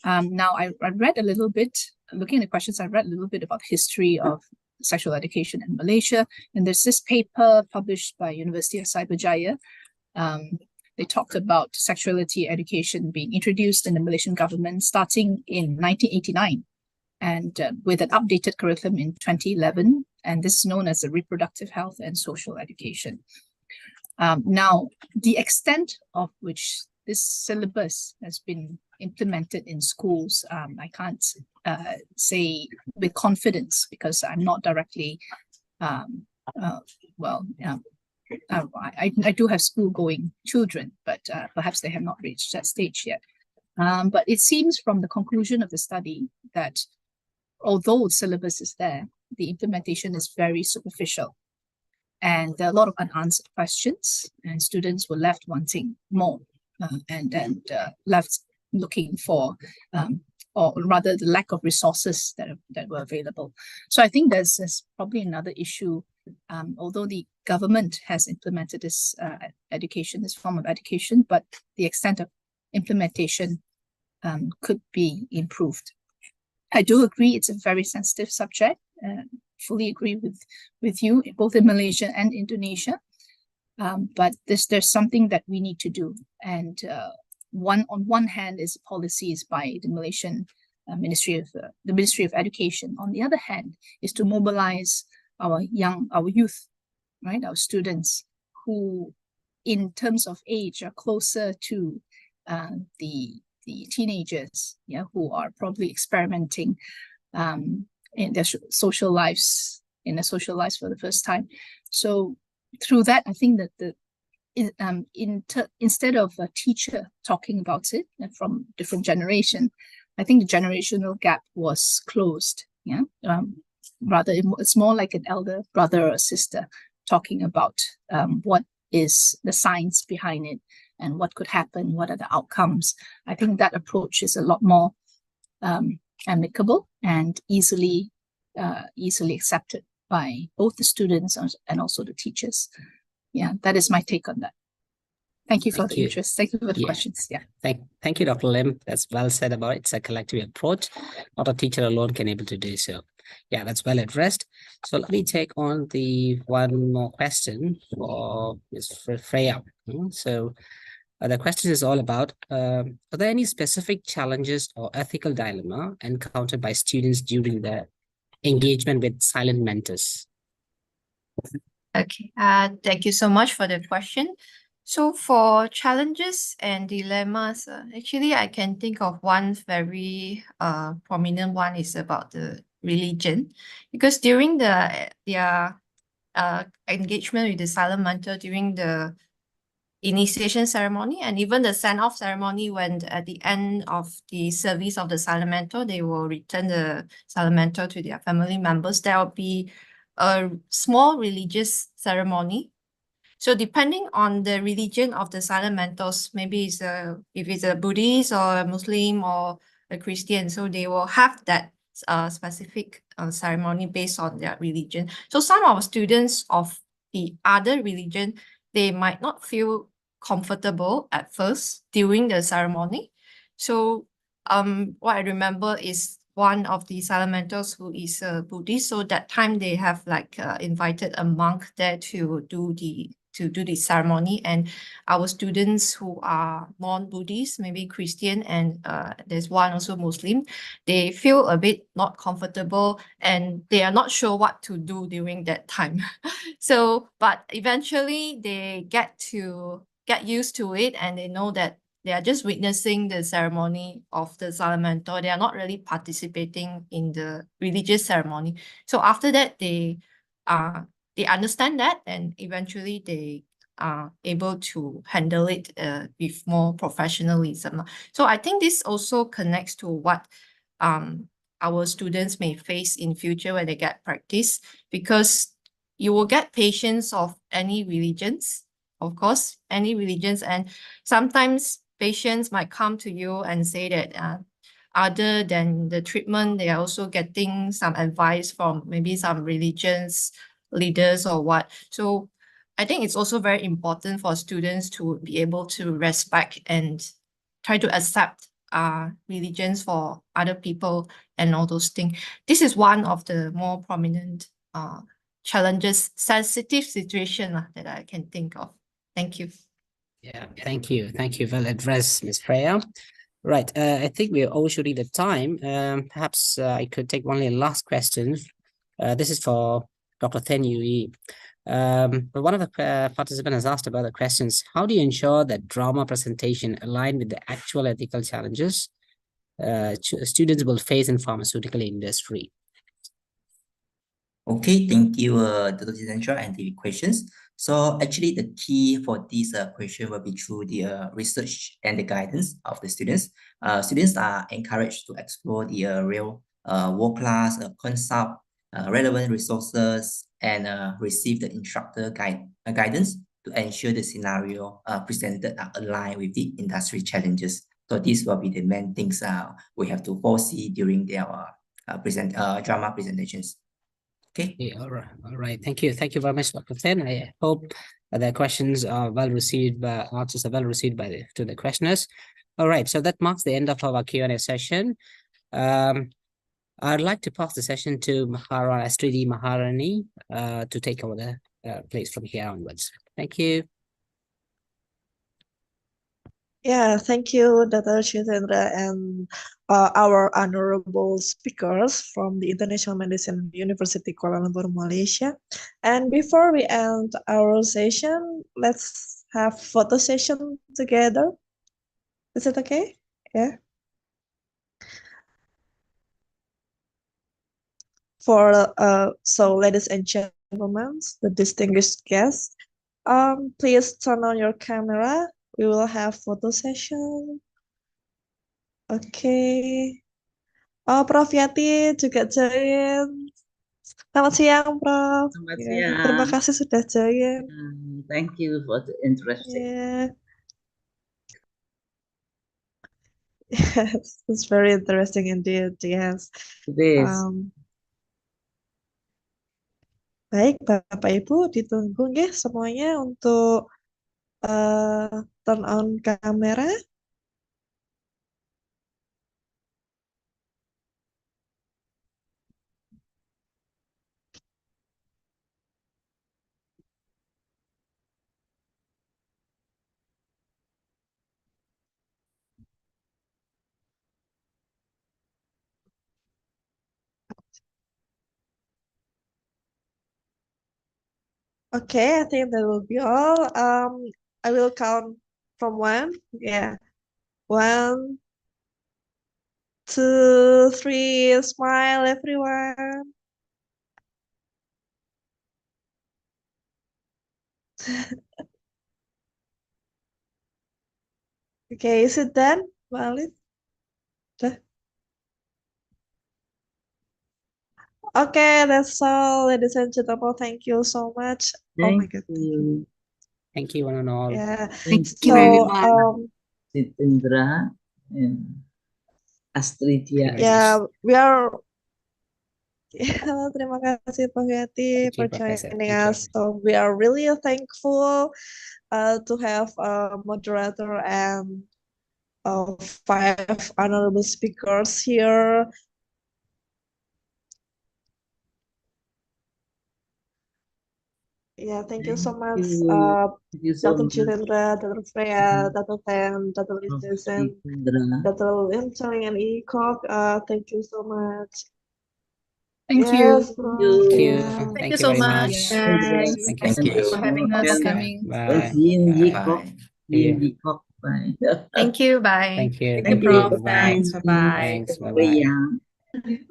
Now, I read a little bit, looking at the questions, I read a little bit about the history of sexual education in Malaysia. And there's this paper published by University of Cyberjaya. They talked about sexuality education being introduced in the Malaysian government starting in 1989 and with an updated curriculum in 2011. And this is known as the reproductive health and social education. Now, the extent of which this syllabus has been implemented in schools, I can't say with confidence because I'm not directly, I do have school-going children, but perhaps they have not reached that stage yet. But it seems from the conclusion of the study that although the syllabus is there, the implementation is very superficial. And there are a lot of unanswered questions, and students were left wanting more and left looking for, or rather the lack of resources that were available. So I think there's probably another issue. Although the government has implemented this education, this form of education, but the extent of implementation could be improved. I do agree it's a very sensitive subject. Fully agree with you, both in Malaysia and Indonesia. But there's something that we need to do. And on one hand is policies by the Malaysian Ministry of Education. On the other hand is to mobilize our youth, right, our students who in terms of age are closer to the teenagers, who are probably experimenting in their social lives for the first time. So through that, I think that instead of a teacher talking about it from different generation, I think the generational gap was closed. Rather, it's more like an elder brother or sister talking about what is the science behind it and what could happen, what are the outcomes. I think that approach is a lot more amicable and easily accepted by both the students and also the teachers. Yeah, that is my take on that. Thank you for the interest. Thank you for the questions. Yeah. Thank you, Dr. Lim. That's well said about it. It's a collective approach. Not a teacher alone can able to do so. Yeah, that's well addressed. So let me take on the one more question for Ms. Freya. So the question is all about, are there any specific challenges or ethical dilemma encountered by students during their engagement with silent mentors? Okay, thank you so much for the question. So for challenges and dilemmas, actually I can think of one very prominent one is about the religion, because during their engagement with the silent mentor during the initiation ceremony and even the send-off ceremony, when at the end of the service of the silent mentor, they will return the silent mentor to their family members, there will be a small religious ceremony. So depending on the religion of the silent mentors, maybe if it's a Buddhist or a Muslim or a Christian, so they will have that specific ceremony based on their religion. So some of students of the other religion, they might not feel comfortable at first during the ceremony. So what I remember is one of the silent mentors who is a Buddhist. So that time they have invited a monk there to do the ceremony, and our students who are non-Buddhist, maybe Christian, and there's one also Muslim, they feel a bit not comfortable and they are not sure what to do during that time. So, but eventually they get used to it, and they know that they are just witnessing the ceremony of the silent mentor. They are not really participating in the religious ceremony. So after that, they understand that, and eventually they are able to handle it with more professionalism. So I think this also connects to what our students may face in future when they get practice, because you will get patients of any religions, of course, any religions, and sometimes patients might come to you and say that other than the treatment, they are also getting some advice from maybe some religions leaders or what. So I think it's also very important for students to be able to respect and try to accept religions for other people and all those things. This is one of the more prominent challenges, sensitive situation that I can think of. Thank you. Yeah, thank you. Thank you. Well addressed, Ms. Freya. Right, I think we're overshooting the time. Perhaps I could take one last question. This is for Dr. Then Yui. But one of the participants has asked about the questions. How do you ensure that drama presentation align with the actual ethical challenges students will face in pharmaceutical industry? Okay, thank you, Dr. Jitendra, and the questions. So actually, the key for this question will be through the research and the guidance of the students. Students are encouraged to explore the real world-class concept, relevant resources, and receive the instructor guidance to ensure the scenario presented are aligned with the industry challenges. So these will be the main things we have to foresee during their drama presentations. Okay. Yeah, all right. Thank you. Thank you very much, Dr. Then. I hope the questions are well received, answers are well received to the questioners. All right, so that marks the end of our Q&A session. I'd like to pass the session to Mahara Astridi Maharani to take over the place from here onwards. Thank you. Yeah, thank you, Dr. Jitendra, and our honorable speakers from the International Medicine University Kuala Lumpur, Malaysia. And before we end our session, let's have photo session together. Is it okay? Yeah. So ladies and gentlemen, the distinguished guests, please turn on your camera. We will have photo session. Oke. Oh, Prof Yati juga join. Selamat siang, Prof. Selamat Ya, siang. terima kasih sudah join. Thank you for the interesting. Yeah. Yes, it's very interesting indeed. Yes. It is. Baik, Bapak Ibu, ditunggu nggih semuanya untuk turn on kamera. Okay, I think that will be all. I will count from 1. Yeah. 1, 2, 3. Smile, everyone. Okay, is it done, Walid? Okay, that's all, ladies and gentlemen. Thank you so much. Oh my God. Thank you, one and all. Yeah. Thank you very So, much. Jitendra and Astridia. yeah, we are. Yeah, terima kasih Pak Yati Thank for you, Professor. joining Thank you. us. So we are really thankful to have a moderator and 5 honorable speakers here. Yeah, thank you so much, Thank you so Dr. much, Jitendra, Dr. Freya, Dr. Ten, Dr. Professor Liz, Jitendra. Dr. Lim Chang and Ecock. Thank you so much. Thank Yes, you. bro. Thank you. Yeah. Thank Thank you you so very much. much. Thanks. Thank you so Thank much. you. For having us. Welcome. Bye. See you in Bye. Jikok. Bye. See you in Yeah. Jikok. Bye. Thank you. Bye. Thank you. Thank you, Prof. Bye-bye. Thanks. Bye-bye. Thanks. Oh, Bye-bye. yeah.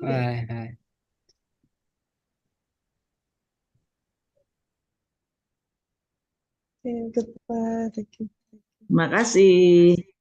Bye. Bye. Okay, goodbye. Thank you. Terima kasih.